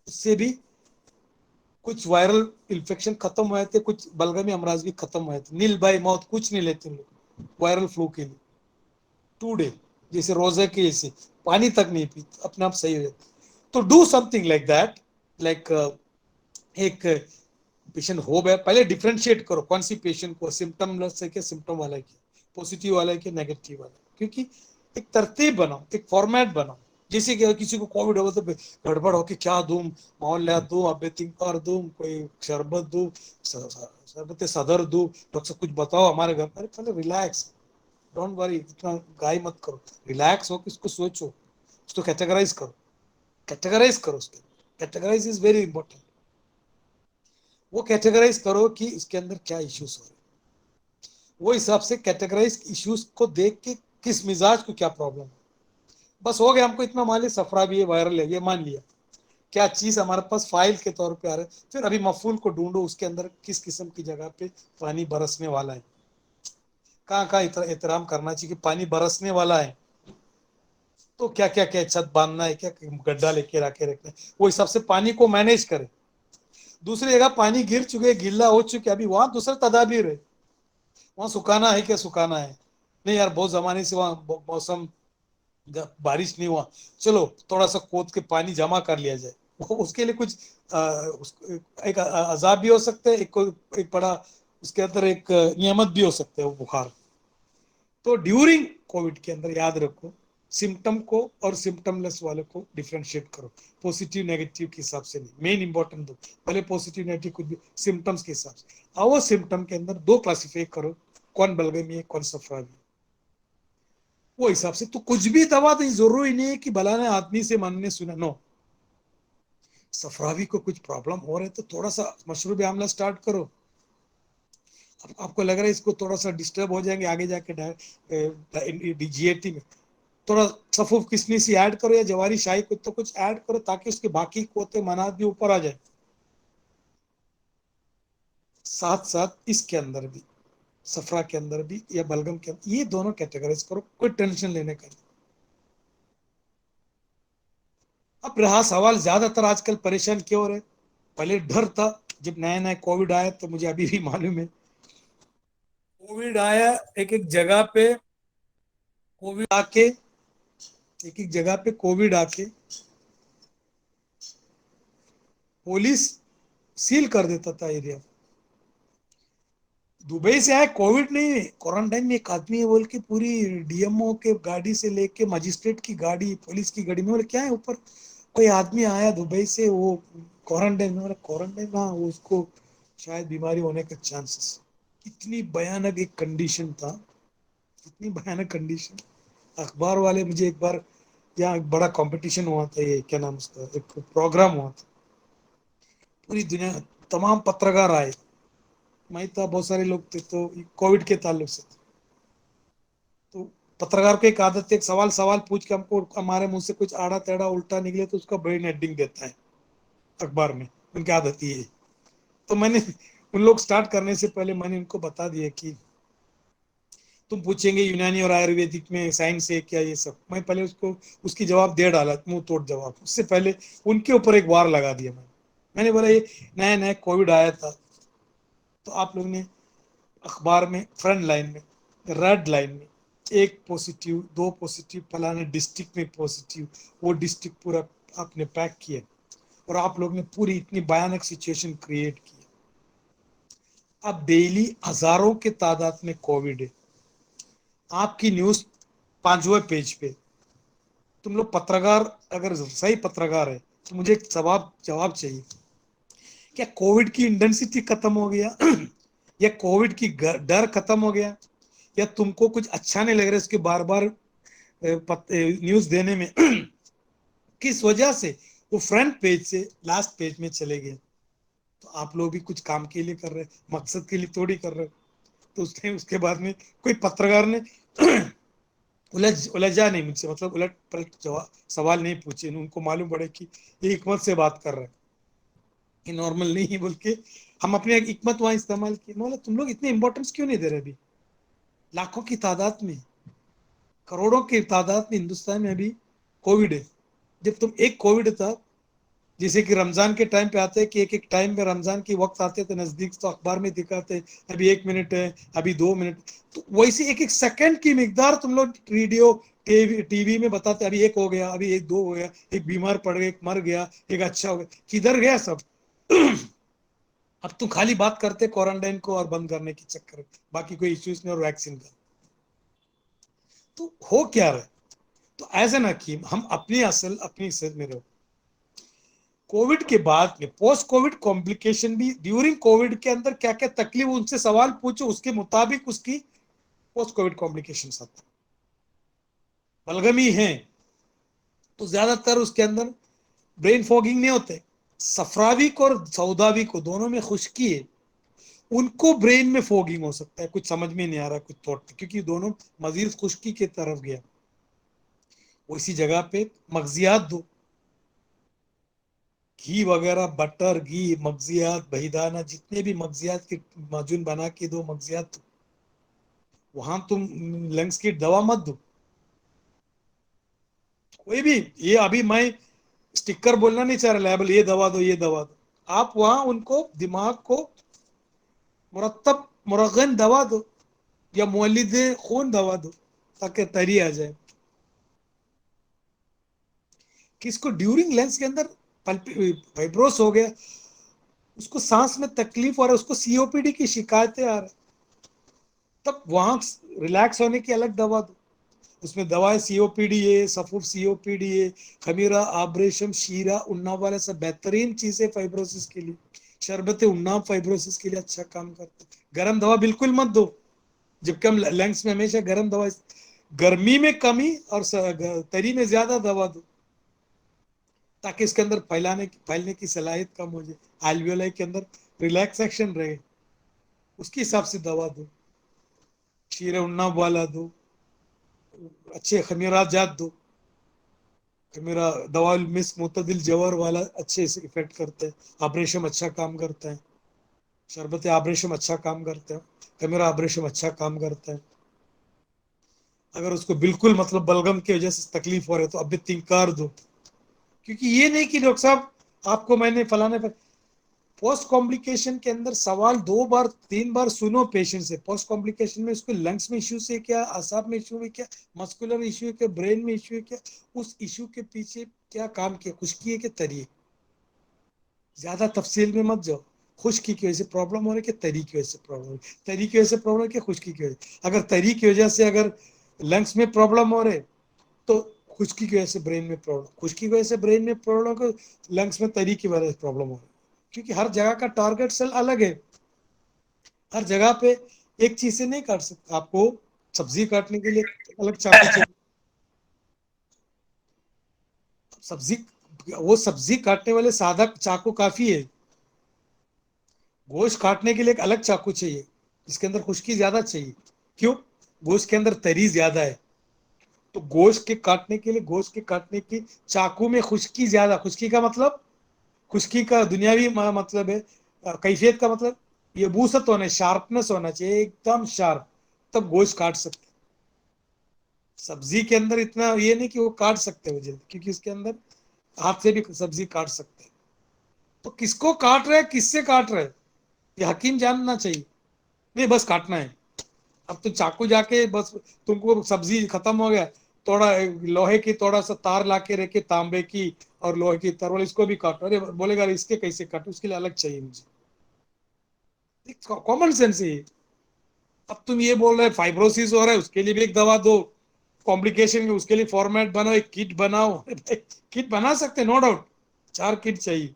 उससे भी कुछ वायरल इन्फेक्शन खत्म हो जाते, कुछ बलगमी अमराज भी खत्म हो जाते। नील भाई मौत कुछ नहीं लेते लोग वायरल फ्लू के लिए, 2 डे, जैसे रोजे के जैसे, पानी तक नहीं पीते, अपने आप सही हो जाते। तो do something like that, like एक पेशेंट हो गया, पहले डिफ्रेंशिएट करो कौन सी पेशेंट को सिम्टम लेस है कि सिम्टम वाला है, पॉजिटिव वाला है कि नेगेटिव वाला है। क्योंकि एक तरतीब बनाओ, एक फॉर्मेट बनाओ। जैसे कि किसी को कोविड होगा तो गड़बड़ हो कि क्या दूं, मोहल्ला दूं, अबेतिंग कर दूं, कोई शरबत दूं, शरबत सदर दूं, डॉक्टर से कुछ बताओ हमारे घर पर, पहले रिलैक्स, डोंट वरी, इतना गाय मत करो, रिलैक्स हो, किसको सोचो, उसको कैटेगराइज करो, कैटेगराइज करो उसके, कैटेगराइज इज वेरी इंपॉर्टेंट. वो कैटेगराइज करो कि इसके अंदर क्या इश्यूज हो रहे हैं, वो हिसाब से कैटेगराइज इश्यूज को देख के किस मिजाज को क्या प्रॉब्लम है. बस हो गया, हमको इतना मान लिया सफरा भी है, वायरल है, ये मान लिया. क्या चीज हमारे पास फाइल के तौर पे आ रहा है, फिर अभी मफूल को ढूंढो उसके अंदर किस किस्म की जगह पे पानी बरसने वाला है, कहाँ कहाँ एहतराम करना चाहिए कि पानी बरसने वाला है, तो क्या क्या क्या छत बांधना है, क्या गड्ढा लेके रखे रखना है, वो हिसाब से पानी को मैनेज करे. दूसरी जगह पानी गिर चुके, गिल्ला हो चुके, अभी वहां दूसरा तदाबीर है, वहां सुखाना है क्या सुखाना है, नहीं यार बहुत जमाने से वहां मौसम बारिश नहीं हुआ, चलो थोड़ा सा खोद के पानी जमा कर लिया जाए. उसके लिए कुछ एक अजाब भी हो सकता है, एक बड़ा उसके अंदर एक नियमत भी हो सकता है वो बुखार. तो ड्यूरिंग कोविड के अंदर याद रखो, सिम्टम को और सिम्टमलेस वाले को डिफ्रेंशिएट करो, पॉजिटिव नेगेटिव के हिसाब से नहीं, मेन इंपॉर्टेंट दो पहले पॉजिटिव नेगेटिव कुछ भी सिम्टम्स के हिसाब से. और वो सिम्टम के अंदर दो क्लासिफाई करो, कौन बलगमी है कौन सफरा भी. वो हिसाब से तो कुछ भी दवा तो जरूरी नहीं है कि भलाने आदमी से मन ने सुना, नो. सफरावी को कुछ प्रॉब्लम हो रहे तो थोड़ा सा मशरूब आमला स्टार्ट करो. आपको लग रहा है इसको थोड़ा सा डिस्टर्ब हो जाएंगे आगे जाके जीएटी में, थोड़ा सफूफ किशमिश ऐड करो या जवारी शाही को तो कुछ ऐड करो ताकि उसके बाकी कोते मनात भी ऊपर आ जाए. साथ साथ इसके अंदर भी, सफरा के अंदर भी या बलगम के अंदर, ये दोनों कैटेगराइज करो, कोई टेंशन लेने का नहीं. अब रहा सवाल ज्यादातर आजकल परेशान क्यों हो रहे, पहले डर था, जब नया नया कोविड आया तो मुझे अभी भी मालूम है, कोविड आया एक एक जगह पे, कोविड आके एक एक जगह पे कोविड आके पुलिस सील कर देता था एरिया. दुबई से आए कोविड नहीं है, क्वारंटाइन में एक आदमी है बोल के पूरी डीएमओ के गाड़ी से लेके मजिस्ट्रेट की गाड़ी पुलिस की गाड़ी में, बोले क्या है ऊपर कोई आदमी आया दुबई से वो क्वारंटाइन में, क्वारंटाइन हाँ उसको शायद बीमारी होने का चांसेस. इतनी भयानक एक कंडीशन था, इतनी भयानक कंडीशन. अखबार वाले मुझे एक बार, यहाँ एक बड़ा कंपटीशन हुआ था, ये क्या नाम उसका एक प्रोग्राम हुआ था, पूरी दुनिया तमाम पत्रकार आए, मैं था बहुत सारे लोग थे, तो कोविड के ताल्लुक से. तो पत्रकार को एक आदत है, एक सवाल सवाल पूछ के हमको हमारे मुंह से कुछ आड़ा टेढ़ा उल्टा निकले तो उसका ब्रेन हेडिंग देता है अखबार में, उनकी आदत ये है. तो मैंने उन लोग स्टार्ट करने से पहले मैंने उनको बता दिया कि तुम पूछेंगे यूनानी और आयुर्वेदिक में साइंस है क्या ये सब, मैं पहले उसको उसकी जवाब दे डाला मुंह तोड़ जवाब, उससे पहले उनके ऊपर एक वार लगा दिया मैंने बोला ये नया नया कोविड आया था तो आप लोग ने अखबार में फ्रंट लाइन में रेड लाइन में एक पॉजिटिव दो पॉजिटिव फलाने डिस्ट्रिक्ट में पॉजिटिव, वो डिस्ट्रिक्ट पूरा आपने पैक किया और आप लोग ने पूरी इतनी भयानक सिचुएशन क्रिएट की. अब डेली हजारों के तादाद में कोविड है, आपकी न्यूज 5वें पेज पे, तुम लोग पत्रकार अगर सही पत्रकार है तो मुझे एक जवाब जवाब चाहिए, क्या कोविड की इंटेंसिटी खत्म हो गया या कोविड की डर खत्म हो गया, या तुमको कुछ अच्छा नहीं लग रहा है उसके बार बार न्यूज देने में किस वजह से वो फ्रंट पेज से लास्ट पेज में चले गए. तो आप लोग भी कुछ काम के लिए कर रहे हैं, मकसद के लिए थोड़ी कर रहे. तो उसके बाद में कोई पत्रकार ने उलझा नहीं मुझसे, मतलब उलट पलट जवाब सवाल नहीं पूछे, उनको मालूम पड़े कि ये हिकमत से बात कर रहे हैं, ये नॉर्मल नहीं है बोल के हम अपने हिकमत वहां इस्तेमाल किए. बोला तुम लोग इतने इंपॉर्टेंस क्यों नहीं दे रहे, अभी लाखों की तादाद में करोड़ों की तादाद में हिंदुस्तान में अभी कोविड है. जब तुम एक कोविड था, जैसे कि रमजान के टाइम पे आते हैं कि एक एक टाइम पे रमजान की वक्त आते थे नजदीक तो अखबार में दिखाते अभी 1 मिनट है अभी 2 मिनट, तो वैसे एक एक सेकंड की मिकदार तुम लोग रेडियो टीवी में बताते अभी एक हो गया अभी एक दो हो गया, एक बीमार पड़ गया एक मर गया एक अच्छा हो गया, किधर गया सब अब तुम खाली बात करते क्वारंटाइन को और बंद करने के चक्कर में, बाकी कोई इश्यूज नहीं और वैक्सीन का. तो हो क्या रहा है, तो ऐसा ना कि हम अपनी असल अपनी सेहत में रहो. कोविड के बाद में पोस्ट कोविड कॉम्प्लिकेशन भी, ड्यूरिंग कोविड के अंदर क्या क्या तकलीफ उनसे सवाल पूछो उसके मुताबिक उसकी पोस्ट कोविड कॉम्प्लिकेशन आते. बलगमी है तो ज्यादातर उसके अंदर ब्रेन फॉगिंग नहीं होते, सफरावी को और सौदावी को दोनों में खुश्की है, उनको ब्रेन में फोगिंग हो सकता है, कुछ समझ में नहीं आ रहा कुछ थॉट, क्योंकि दोनों मजीद खुश्की की तरफ गया। उसी जगह पे मगजियात दो, घी वगैरह, बटर, घी, मगजियात, बहीदाना, जितने भी मगजियात के माजून बना के दो, मगजियात दो। वहां तुम लंग्स की दवा मत दो कोई भी। ये अभी मैं स्टिकर बोलना नहीं चाह रहा, लेबल ये दवा दो, ये दवा दो। आप वहां उनको दिमाग को मुरतब मुरगन दवा दो, या मुवल्लिद खून दवा दो, ताकि तरी आ जाए। किसको ड्यूरिंग लेंस के अंदर फाइब्रोस हो गया, उसको सांस में तकलीफ हो रहा है, उसको सीओपीडी की शिकायतें आ रही, तब वहां रिलैक्स होने की अलग दवा दो। उसमें दवाएं सीओपीडी है, सफुर सीओपीडी है, खमीरा, आब्रेशम, शीरा, उन्नाव वाले सब बेहतरीन चीजें फाइब्रोसिस के लिए। शरबत उन्नाव फाइब्रोसिस के लिए अच्छा काम करता है। गर्म दवा बिल्कुल मत दो, जबकि हम लंग्स में हमेशा गर्म दवा, गर्मी में कमी और तरी में ज्यादा दवा दो, ताकि इसके अंदर फैलने की सलाहियत कम हो जाए, एल्वियोलाई के अंदर रिलैक्सेशन रहे, उसके हिसाब से दवा दो। शीरे उन्नाव वाला दो, अच्छे खमीरात जात दो। खमीरा दवा मिस मुतदिल जवर वाला अच्छे से इफेक्ट करते हैं। आब्रेशम अच्छा काम करता है, शरबत आब्रेशम अच्छा काम करता है, खमीरा आब्रेशम अच्छा काम करता है। अगर उसको बिल्कुल मतलब बलगम की वजह से तकलीफ हो रही है तो अब तिंकार दो, क्योंकि ये नहीं कि डॉक्टर साहब आपको मैंने फलाने पर, पोस्ट कॉम्प्लिकेशन के अंदर सवाल 2 बार 3 बार सुनो पेशेंट से। पोस्ट कॉम्प्लिकेशन में उसको लंग्स में इश्यू से क्या, असाब में इश्यू है क्या, मस्कुलर इश्यू है क्या, ब्रेन में इश्यू है क्या, उस इश्यू के पीछे क्या काम किया, खुश्की है के तरी। ज्यादा तफसील में मत जाओ। खुश्की की वजह से प्रॉब्लम हो रही है कि तरी की वजह से प्रॉब्लम हो रही है, तरी की वजह से प्रॉब्लम है कि खुश्की की वजह। अगर तरी की वजह से अगर लंग्स में प्रॉब्लम हो रहे, तो खुश्की की वजह से ब्रेन में प्रॉब्लम, खुश्की की वजह से ब्रेन में प्रॉब्लम को, लंग्स में तरी की वजह से प्रॉब्लम हो रही है। क्योंकि हर जगह का टारगेट सेल अलग है, हर जगह पे एक चीज से नहीं काट सकते। आपको सब्जी काटने के लिए अलग चाकू चाहिए, सब्जी, वो सब्जी काटने वाले सादा चाकू काफी है। गोश्त काटने के लिए एक अलग चाकू चाहिए, जिसके अंदर खुश्की ज्यादा चाहिए। क्यों? गोश्त के अंदर तरी ज्यादा है, तो गोश्त के काटने के लिए, गोश्त के काटने की चाकू में खुश्की ज्यादा। खुश्की का मतलब, खुश्की का दुनियावी मतलब है, कैफियत का मतलब ये बूसत होना, शार्पनेस होना चाहिए, एकदम शार्प, तब गोश्त काट सकते। सब्जी के अंदर इतना ये नहीं कि वो काट सकते हो जल्दी, क्योंकि उसके अंदर हाथ से भी सब्जी काट सकते हैं। तो किसको काट रहे हैं, किससे काट रहे हैं, ये हकीम जानना चाहिए। नहीं बस काटना है। अब तो चाकू जाके बस, तुमको सब्जी खत्म हो गया, थोड़ा लोहे की थोड़ा सा तार ला के रखे, तांबे की और लोहे की तार वाले, इसको भी काटो। अरे बोलेगा अरे इसके कैसे काटो, उसके लिए अलग चाहिए मुझे। कॉमन सेंस है। अब तुम ये बोल रहे फाइब्रोसिस हो रहा है, उसके लिए भी एक दवा दो, कॉम्प्लिकेशन के उसके लिए फॉर्मेट बनाओ, एक किट बनाओ। किट बना सकते, नो डाउट। 4 किट चाहिए,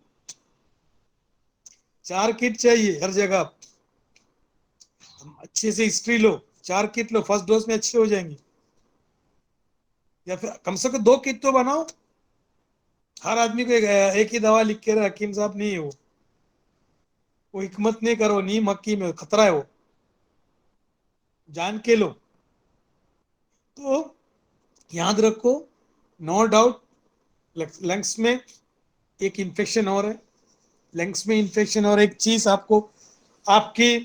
4 किट चाहिए हर जगह। अच्छे से हिस्ट्री लो, 4 किट लो, फर्स्ट डोज में अच्छे हो जाएंगे। या फिर कम से कम 2 किट तो बनाओ। हर आदमी को एक ही दवा लिख के रहे, हकीम साहब नहीं है वो हिकमत नहीं करो, नी मक्की में खतरा है वो, जान के लो। तो याद रखो, नो डाउट लंग्स में एक इंफेक्शन और है, लंग्स में इंफेक्शन और एक चीज आपको, आपकी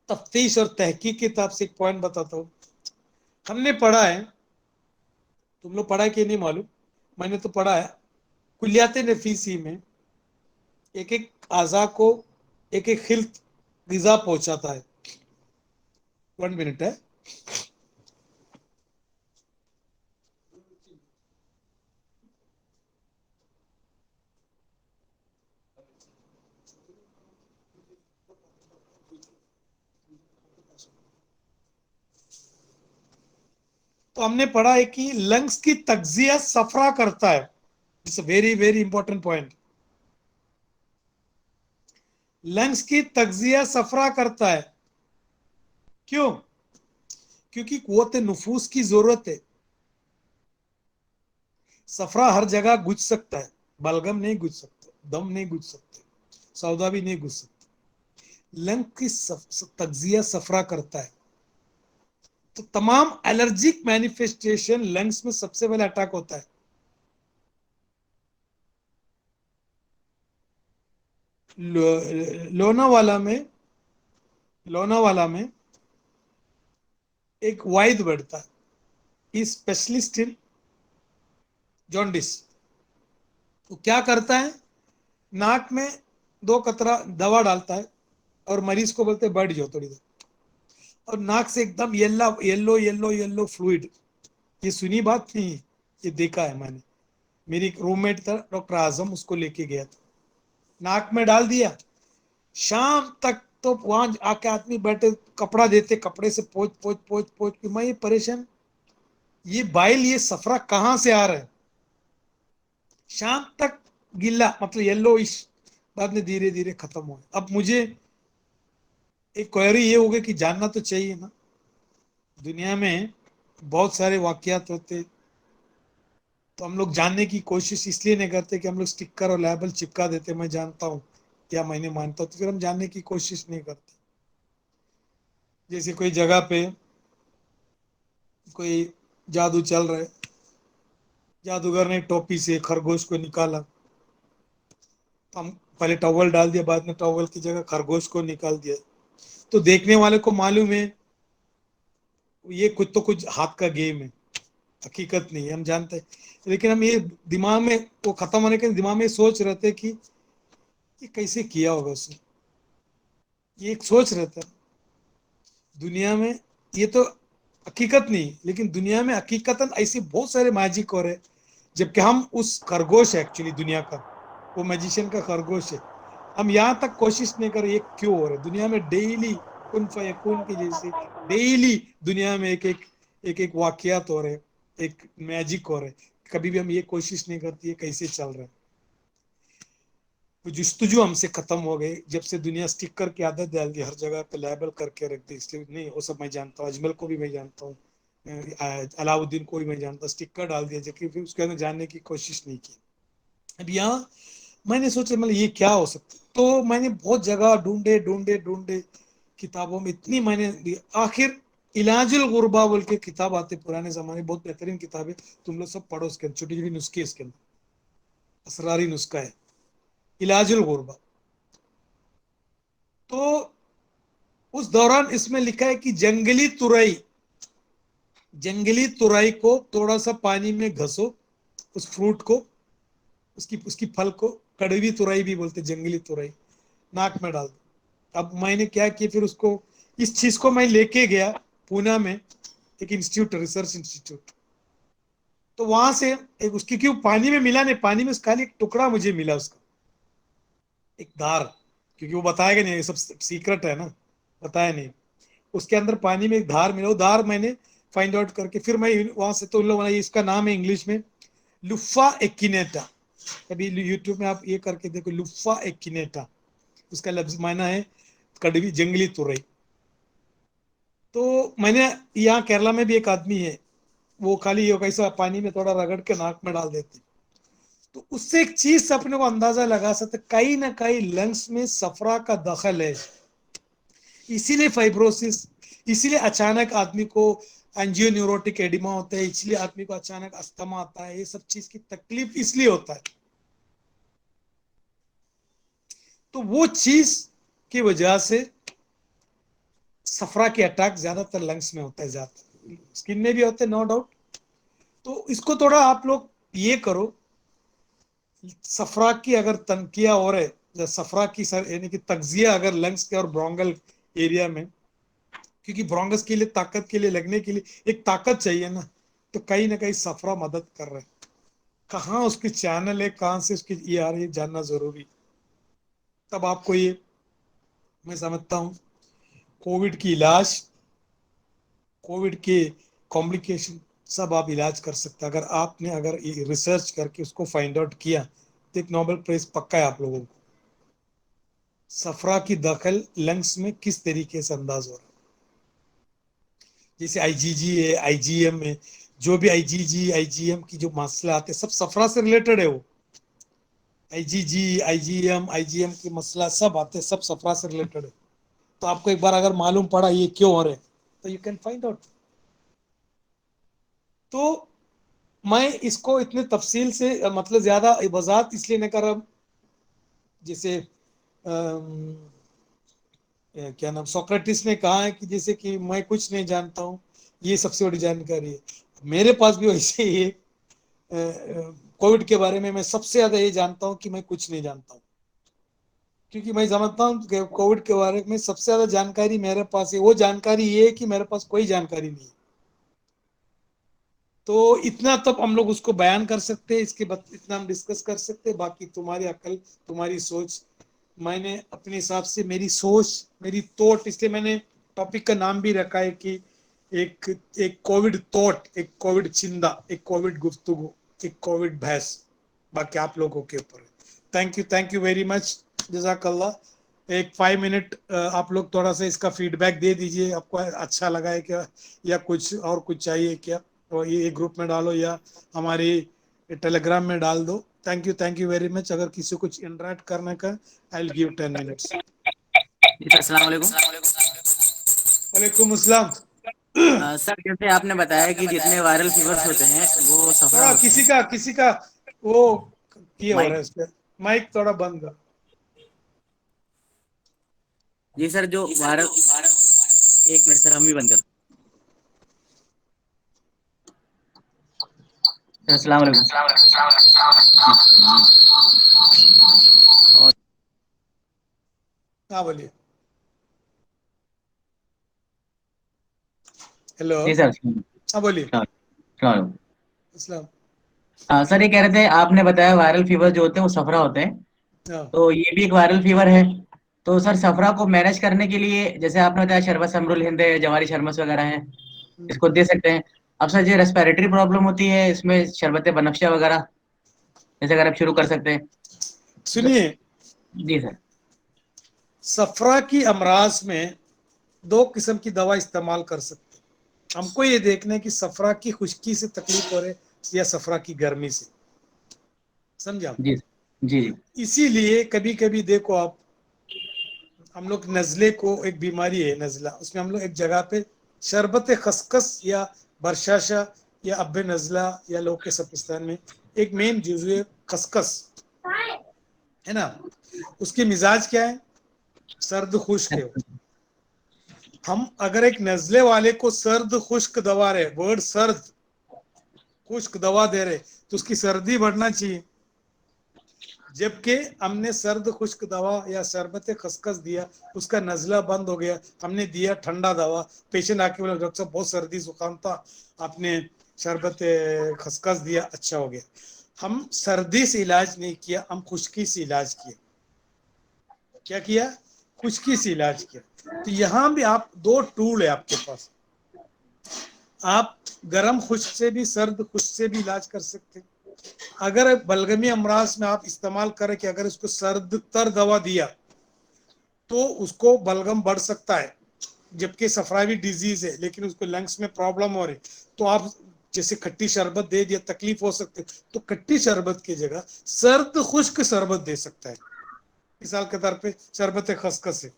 तफ्तीश और तहकीक के हिसाब से एक पॉइंट बताता हूँ। हमने पढ़ा है, तुम लोग पढ़ा है कि नहीं मालूम, मैंने तो पढ़ा है, कुलियात नफीसी में एक एक आज़ा को एक एक खिल्त ग़िज़ा पहुंचाता है। 1 मिनट है। तो हमने पढ़ा है कि लंग्स की तगजिया सफरा करता है। It's very very important point. Lungs की तगजिया सफरा करता है। क्यों? क्योंकि कुव्वत नुफूस की जरूरत है। सफरा हर जगह गुज सकता है, बलगम नहीं गुज सकता। दम नहीं घुस सकते, सौदा भी नहीं घुस सकते। लंग की तज्जिया सफरा करता है, तो तमाम एलर्जिक मैनिफेस्टेशन लंग्स में सबसे पहले अटैक होता है। लोनावाला में, लोनावाला में एक वाइद बढ़ता है, स्पेशलिस्ट इन जॉन्डिस। वो क्या करता है, नाक में 2 कतरा दवा डालता है और मरीज को बोलते हैं बैठ जाओ थोड़ी देर, और नाक से एकदम येल्ला येल्लो येल्लो येल्लो फ्लूइड। ये सुनी बात नहीं, ये देखा है मैंने। मेरी एक रूममेट था डॉक्टर आजम, उसको लेके गया था, नाक में डाल दिया, शाम तक तो वहां आके आदमी बैठे, कपड़ा देते, कपड़े से पोछ पोछ पोछ पोछ के मैं ये परेशान, ये बाइल ये सफरा कहाँ से आ रहा है। शाम तक गिल्ला मतलब येलो इश, बाद में धीरे धीरे खत्म हुआ। अब मुझे एक क्वेरी ये हो गई कि जानना तो चाहिए ना, दुनिया में बहुत सारे वाकयात होते, तो हम लोग जानने की कोशिश इसलिए नहीं करते कि हम लोग स्टिकर और लेबल चिपका देते मैं जानता हूँ या मैंने मानता हूँ, तो फिर हम जानने की कोशिश नहीं करते। जैसे कोई जगह पे कोई जादू चल रहा है, जादूगर ने टोपी से खरगोश को निकाला, तो हम पहले टॉवल डाल दिया, बाद में टॉवल की जगह खरगोश को निकाल दिया, तो देखने वाले को मालूम है ये कुछ तो कुछ हाथ का गेम है, हकीकत नहीं है, हम जानते हैं। लेकिन हम ये दिमाग में वो खत्म होने के दिमाग में सोच रहे थे कि ये कैसे किया होगा उसने, ये एक सोच रहता है दुनिया में। ये तो हकीकत नहीं, लेकिन दुनिया में हकीकतन ऐसे बहुत सारे मैजिक हो रहे, जबकि हम उस खरगोश है एक्चुअली दुनिया का, वो मैजिशियन का खरगोश है। हम यहाँ तक कोशिश नहीं कर रहे ये क्यों हो रहा है दुनिया में डेली, कुन फयकून की जैसे डेली दुनिया में एक वाकयात हो रहे, एक मैजिक हो रहे, कभी भी हम ये कोशिश नहीं करती है कैसे चल रहा है। वो जुस्तजू हमसे खत्म हो गए जब से दुनिया स्टिकर की आदत डाल दी, हर जगह पे लेबल करके रख दी, इसलिए नहीं वो सब मैं जानता हूँ, अजमल को भी मैं जानता हूँ, अलाउद्दीन को भी मैं जानता हूँ, स्टिकर डाल दिया जबकि फिर उसके अंदर जानने की कोशिश नहीं की। अब यहाँ मैंने सोचा मतलब ये क्या हो सकता है? तो मैंने बहुत जगह ढूंढे ढूंढे ढूंढे, किताबों में इतनी मैंने आखिर इलाजुल गुरबा बोल के किताब आते पुराने जमाने, बहुत बेहतरीन किताब है, तुम लोग सब पढ़ो, उसके अंदर छोटी छोटी नुस्खे, इसके अंदर असरारी नुस्खा है, इलाजुल गुरबा। तो उस दौरान इसमें लिखा है कि जंगली तुरई को थोड़ा सा पानी में घसो, उस फ्रूट को, उसकी उसकी फल को, कड़वी तुरई भी बोलते, जंगली तुरई, नाक में डाल दो। अब मैंने क्या किया, फिर उसको, इस चीज को मैं लेके गया पूना में एक इंस्टीट्यूट, रिसर्च इंस्टीट्यूट, तो वहां से एक उसकी, क्यों पानी में मिला नहीं, पानी में खाली एक टुकड़ा मुझे मिला उसका, एक धार, क्योंकि वो बताएगा नहीं, ये सब सीक्रेट है ना, बताया नहीं। उसके अंदर पानी में एक धार मिला, वो धार मैंने फाइंड आउट करके फिर मैं वहां से, तो उन लोगों ने, इसका नाम है इंग्लिश में लुफा एक्किनेटा, कभी यूट्यूब में आप ये करके देखो, लुफा एक्किनेटा, उसका लफ्ज मायना है कड़वी जंगली तुरई। तो मैंने, यहाँ केरला में भी एक आदमी है, वो खाली ये कैसा पानी में थोड़ा रगड़ के नाक में डाल देते, तो उससे एक चीज अपने को अंदाजा लगा सकते कहीं ना कहीं लंग्स में सफरा का दखल है, इसीलिए फाइब्रोसिस, इसीलिए अचानक आदमी को एंजियो न्यूरोटिक एडिमा होता है, इसलिए आदमी को अचानक अस्थमा आता है, ये सब चीज की तकलीफ इसलिए होता है। तो वो चीज की वजह से सफरा के अटैक ज्यादातर लंग्स में होता है, ज्यादा स्किन में भी होते हैं नो डाउट। तो इसको थोड़ा आप लोग ये करो, सफरा की अगर तनकिया हो रहे, सफरा की सर यानी कि तगजिया अगर लंग्स के और ब्रोंगल एरिया में, क्योंकि ब्रोंगस के लिए, ताकत के लिए, लगने के लिए एक ताकत चाहिए ना, तो कहीं ना कहीं सफरा मदद कर रहा है। कहाँ उसकी चैनल है, कहाँ से उसकी ये आ रही है, जानना जरूरी। तब आपको ये, मैं समझता हूँ कोविड की इलाज, कोविड के कॉम्प्लिकेशन सब आप इलाज कर सकते हैं, अगर आपने अगर रिसर्च करके उसको फाइंड आउट किया, तो एक नोबेल प्राइज पक्का है आप लोगों को। सफरा की दखल लंग्स में किस तरीके से अंदाज हो रहा है, जैसे आईजीजी है, आईजीएम है, जो भी आईजीजी आईजीएम की जो मसला आते हैं सब सफरा से रिलेटेड है वो। IgM की मसला सब आते, सब सफरा से रिलेटेड है. तो आपको एक बार अगर मालूम पड़ा ये क्यों हो रहे तो यू कैन फाइंड आउट. तो मैं इसको इतने तफसील से मतलब ज्यादा वजाहत इसलिए नहीं कर रहा. जैसे क्या नाम सोक्रेटिस ने कहा है कि जैसे कि मैं कुछ नहीं जानता हूँ, ये सबसे बड़ी जानकारी है. मेरे पास भी वैसे ही है. कोविड के बारे में मैं सबसे ज्यादा ये जानता हूँ कि मैं कुछ नहीं जानता हूँ, क्योंकि मैं समझता हूँ कि कोविड के बारे में सबसे ज्यादा जानकारी मेरे पास है. वो जानकारी ये है कि मेरे पास कोई जानकारी नहीं है. तो इतना तब हम लोग उसको बयान कर सकते हैं, इसके बाद इतना हम डिस्कस कर सकते हैं. बाकी तुम्हारी अकल, तुम्हारी सोच, मैंने अपने हिसाब से मेरी सोच, मेरी थॉट, इसलिए मैंने टॉपिक का नाम भी रखा है कि एक एक कोविड थॉट, एक कोविड चिंदा, एक कोविड गुफ्तगू, एक कोविड बहस. बाकी आप लोगों के ऊपर है. Thank you very much. जजाकल्लाह. एक 5 मिनट आप लोग थोड़ा सा इसका फीडबैक दे दीजिए. आपको अच्छा लगा है क्या, या कुछ और कुछ चाहिए क्या, तो ये ग्रुप में डालो या हमारी टेलीग्राम में डाल दो. Thank you very much. अगर किसी को कुछ इंटरेक्ट करने का, आई विल गिव 10 मिनट्स. जी सर, अस्सलाम वालेकुम. वालेकुम अस्सलाम. सर, जैसे आपने बताया कि जितने वायरल फीवर्स होते हैं वो सफरा थोड़ा होते हैं. किसी का वो ये हो रहा है माइक. उस पे. माइक थोड़ा बंद कर. जी सर, जो वायरल, एक मिनट सर, हम ही बंद कर. सर, अस्सलाम वालेकुम. और हाँ बोलिए. हेलो. जी सर, हाँ बोलिए. अस्सलाम. अस्सलाम. सर, ये कह रहे थे, आपने बताया वायरल फीवर जो होते हैं वो सफरा होते हैं, हाँ. तो ये भी एक वायरल फीवर है. तो सर, सफरा को मैनेज करने के लिए जैसे आपने बताया शरबत समरुल हिंद है, जवारी शरमस वगैरह है, इसको दे सकते हैं. अब सर, जो रेस्पिरेटरी प्रॉब्लम होती है इसमें शरबत बनफ्शा वगैरह जैसे अगर आप शुरू कर सकते हैं. सुनिए, जी सर. सफरा की अमराज में 2 किस्म की दवा इस्तेमाल कर सकते हैं. हमको ये देखना है कि सफरा की खुश्की से तकलीफ हो रहे या सफरा की गर्मी से. समझा. जी जी जी. इसीलिए कभी कभी देखो आप, हम लोग नजले को, एक बीमारी है नजला, उसमें हम लोग एक जगह पे शरबत खसखस या बरशाशा या अब्बे नजला या लोग के सपिस्तान में एक मेन जुजू है खसखस, है ना. उसके मिजाज क्या है, सर्द खुश्क है. हम अगर एक नजले वाले को सर्द खुश्क दवा रहे, वर्ड सर्द खुश्क दवा दे रहे, तो उसकी सर्दी बढ़ना चाहिए. जबकि हमने सर्द खुश्क दवा या शरबत खसखस दिया, उसका नजला बंद हो गया. हमने दिया ठंडा दवा, पेशेंट आके बोला डॉक्टर साहब बहुत सर्दी जुकाम था, आपने शरबत खसखस दिया, अच्छा हो गया. हम सर्दी से इलाज नहीं किया, हम खुश्की से इलाज किया. क्या किया, खुश्की से इलाज किया. तो यहाँ भी आप 2 टूल है आपके पास. आप गर्म खुश्क से भी, सर्द खुश्क से भी इलाज कर सकते हैं. अगर बलगमी अमराज में आप इस्तेमाल करें कि अगर इसको सर्द तर दवा दिया तो उसको बलगम बढ़ सकता है, जबकि सफरावी डिजीज है लेकिन उसको लंग्स में प्रॉब्लम हो रही, तो आप जैसे खट्टी शरबत दे दिया, तकलीफ हो सकती है, तो खट्टी शरबत की जगह सर्द खुश्क शरबत दे सकता है. मिसाल के तौर पे शरबत खसखस है,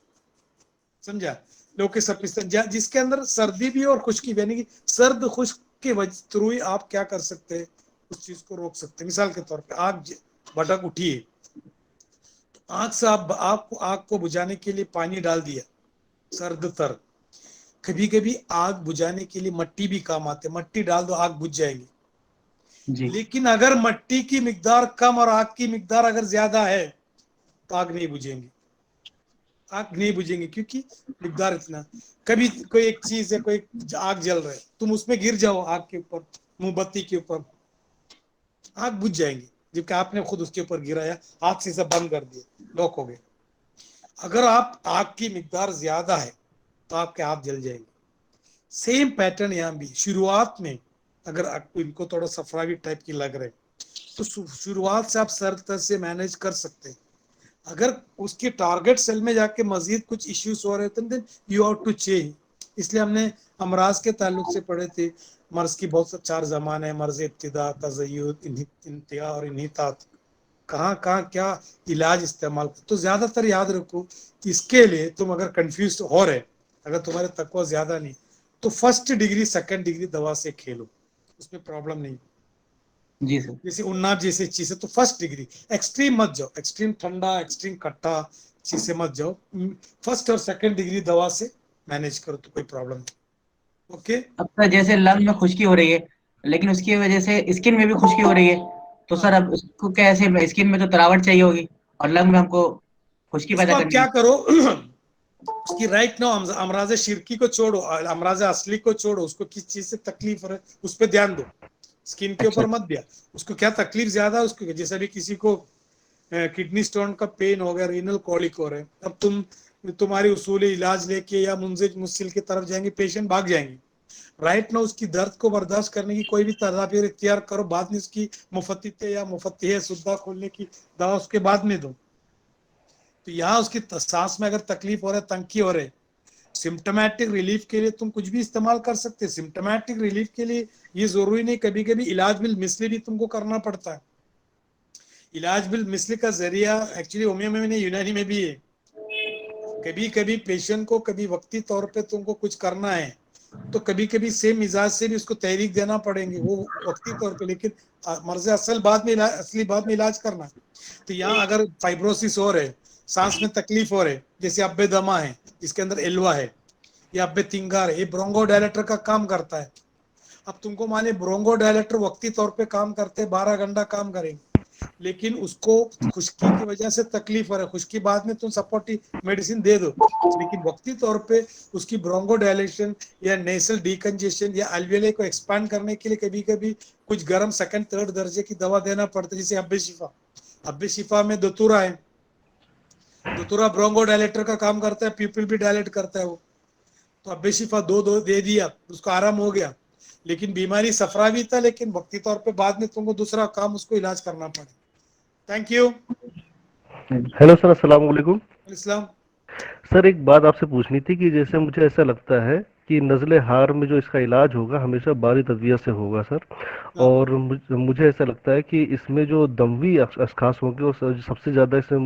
समझा. लोग के सपिस्तान जिसके अंदर सर्दी भी और खुश्की भी, यानी कि सर्द खुश्क के थ्रू ही आप क्या कर सकते हैं, उस चीज को रोक सकते हैं. मिसाल के तौर पे आग भड़क उठी है, तो आग से आग को बुझाने के लिए पानी डाल दिया सर्द तर. कभी कभी आग बुझाने के लिए मट्टी भी काम आते, मट्टी डाल दो आग बुझ जाएगी. जी लेकिन अगर मट्टी की मिकदार कम और आग की मिकदार अगर ज्यादा है तो आग नहीं बुझेंगी. आग नहीं बुझेंगे क्योंकि मिकदार इतना. कभी कोई एक चीज है, कोई आग जल रहा है, तुम उसमें गिर जाओ आग के ऊपर, मोमबत्ती के ऊपर, आग बुझ जाएंगी, जबकि आपने खुद उसके ऊपर गिराया, हाथ से सब बंद कर दिया, लॉक हो गए. अगर आप आग की मिकदार ज्यादा है तो आपके हाथ जल जाएंगे. सेम पैटर्न यहाँ भी, शुरुआत में अगर इनको थोड़ा सफरावी टाइप की लग रहे तो शुरुआत से आप सर्द से मैनेज कर सकते हैं. अगर उसके टारगेट सेल में जाके मजीद कुछ इश्यूज हो रहे थे, then you have to change. इसलिए हमने अमराज के ताल्लुक से पढ़े थे, मर्ज की बहुत 4 जमाने, मर्ज इब्तिदा, तज़य्युद, इंतिहा और इन्हितात. کہاں کہاں کیا علاج استعمال. تو زیادہ تر یاد رکھو اس کے لیے تم اگر کنفیوز ہو رہے, اگر تمہارے تقوی زیادہ نہیں تو فرسٹ ڈگری سیکنڈ ڈگری دوا سے کھیلو, اس میں پرابلم نہیں. جی سر. جیسے اناپ جیسے چیز ہے تو فرسٹ ڈگری, ایکسٹریم مت جاؤ, ایکسٹریم ٹھنڈا ایکسٹریم کھٹا چیز سے مت جاؤ, فرسٹ اور سیکنڈ ڈگری دوا سے مینج کرو تو کوئی پرابلم نہیں. اوکے. اب سر جیسے لنگ میں خشکی ہو رہی ہے لیکن اس کی وجہ سے اسکن میں بھی خشکی ہو رہی ہے, تو ہاں سر اب اس کو کیسے, اسکن میں تو تراوٹ چاہیے ہوگی اور لنگ میں ہم کو خشکی اس کو پیدا آپ کرنی کیا ہے. کرو, اس کی رائٹ نو امراض شرکی کو چھوڑو, امراض اصلی کو چھوڑو, اس کو کس چیز سے تکلیف ہے اس پہ دھیان دو, اسکن کے اچھا اوپر مت دیا. اس کو کیا تکلیف زیادہ ہے, اس کو جیسے بھی کسی کو کڈنی سٹون کا پین ہو گیا, رینل کولک ہو رہا ہے, اب تمہاری اصول علاج لے کے یا منزج مسل کی طرف جائیں گے, پیشنٹ بھاگ جائیں گے. رائٹ نا اس کی درد کو برداشت کرنے کی کوئی بھی تدابیر اختیار کرو, بعد میں اس کی مفتح یا مفتح سدھا کھولنے کی دوا اس کے بعد میں دو. تو یہاں اس کی سانس میں اگر تکلیف ہو رہا ہے, تنکی ہو رہے, سمٹمیٹک ریلیف کے لیے تم کچھ بھی استعمال کر سکتے. سمٹمیٹک ریلیف کے لیے یہ ضروری نہیں, کبھی کبھی علاج بالمثلی بھی تم کو کرنا پڑتا ہے. علاج بالمثل کا ذریعہ ایکچولی ہومیو میں نہیں, یونانی میں بھی ہے. کبھی کبھی پیشنٹ کو کبھی وقتی طور پہ تم کو کچھ کرنا ہے تو کبھی کبھی سیم مزاج سے بھی اس کو تحریک دینا پڑیں گے, وہ وقتی طور پہ, لیکن مرض اصلی بعد میں علاج کرنا. تو یہاں اگر فائبروسس ہو رہے, سانس میں تکلیف ہو رہے, جیسے ابے دما ہے جس کے اندر ایلوا ہے, یا ابے تنگار ہے, یہ برونگو ڈائلیٹر کا کام کرتا ہے. اب تم کو مانے برونگو ڈائلیکٹر وقتی طور پہ کام کرتے, 12 گھنٹہ کام کریں گے, لیکن اس کو خشکی کی وجہ سے تکلیف ہو رہا ہے, خشکی بعد میں تم سپورٹی میڈیسن دے دو, لیکن وقتی طور پہ اس کی برونگو ڈائلیشن یا نیسل ڈیکنجیشن یا الویولے کو ایکسپانڈ کرنے کے لیے کبھی کبھی کچھ گرم سیکنڈ تھرڈ درجے کی دوا دینا پڑتا ہے, جیسے اب شفا. اب شفا میں دتورا ہے, دتورا برونگو ڈائلیکٹر کا کام کرتا ہے, پیپل بھی ڈائلیٹ کرتا ہے وہ. تو اب شفا دو دے دیا, اس کو آرام ہو گیا, لیکن بیماری سفرا بھی تھا, لیکن وقتی طور پہ بعد میں تم کو دوسرا کام اس کو علاج کرنا پڑے. Thank you. ہیلو سر, السلام علیکم. اسلام. سر ایک بات آپ سے پوچھنی تھی کہ جیسے مجھے ایسا لگتا ہے کہ نزلے ہار میں جو اس کا علاج ہوگا ہمیشہ باری تدویہ سے ہوگا سر, اور مجھے ایسا لگتا ہے کہ اس میں جو دموی اشخاص ہوں گے وہ سب سے زیادہ اس میں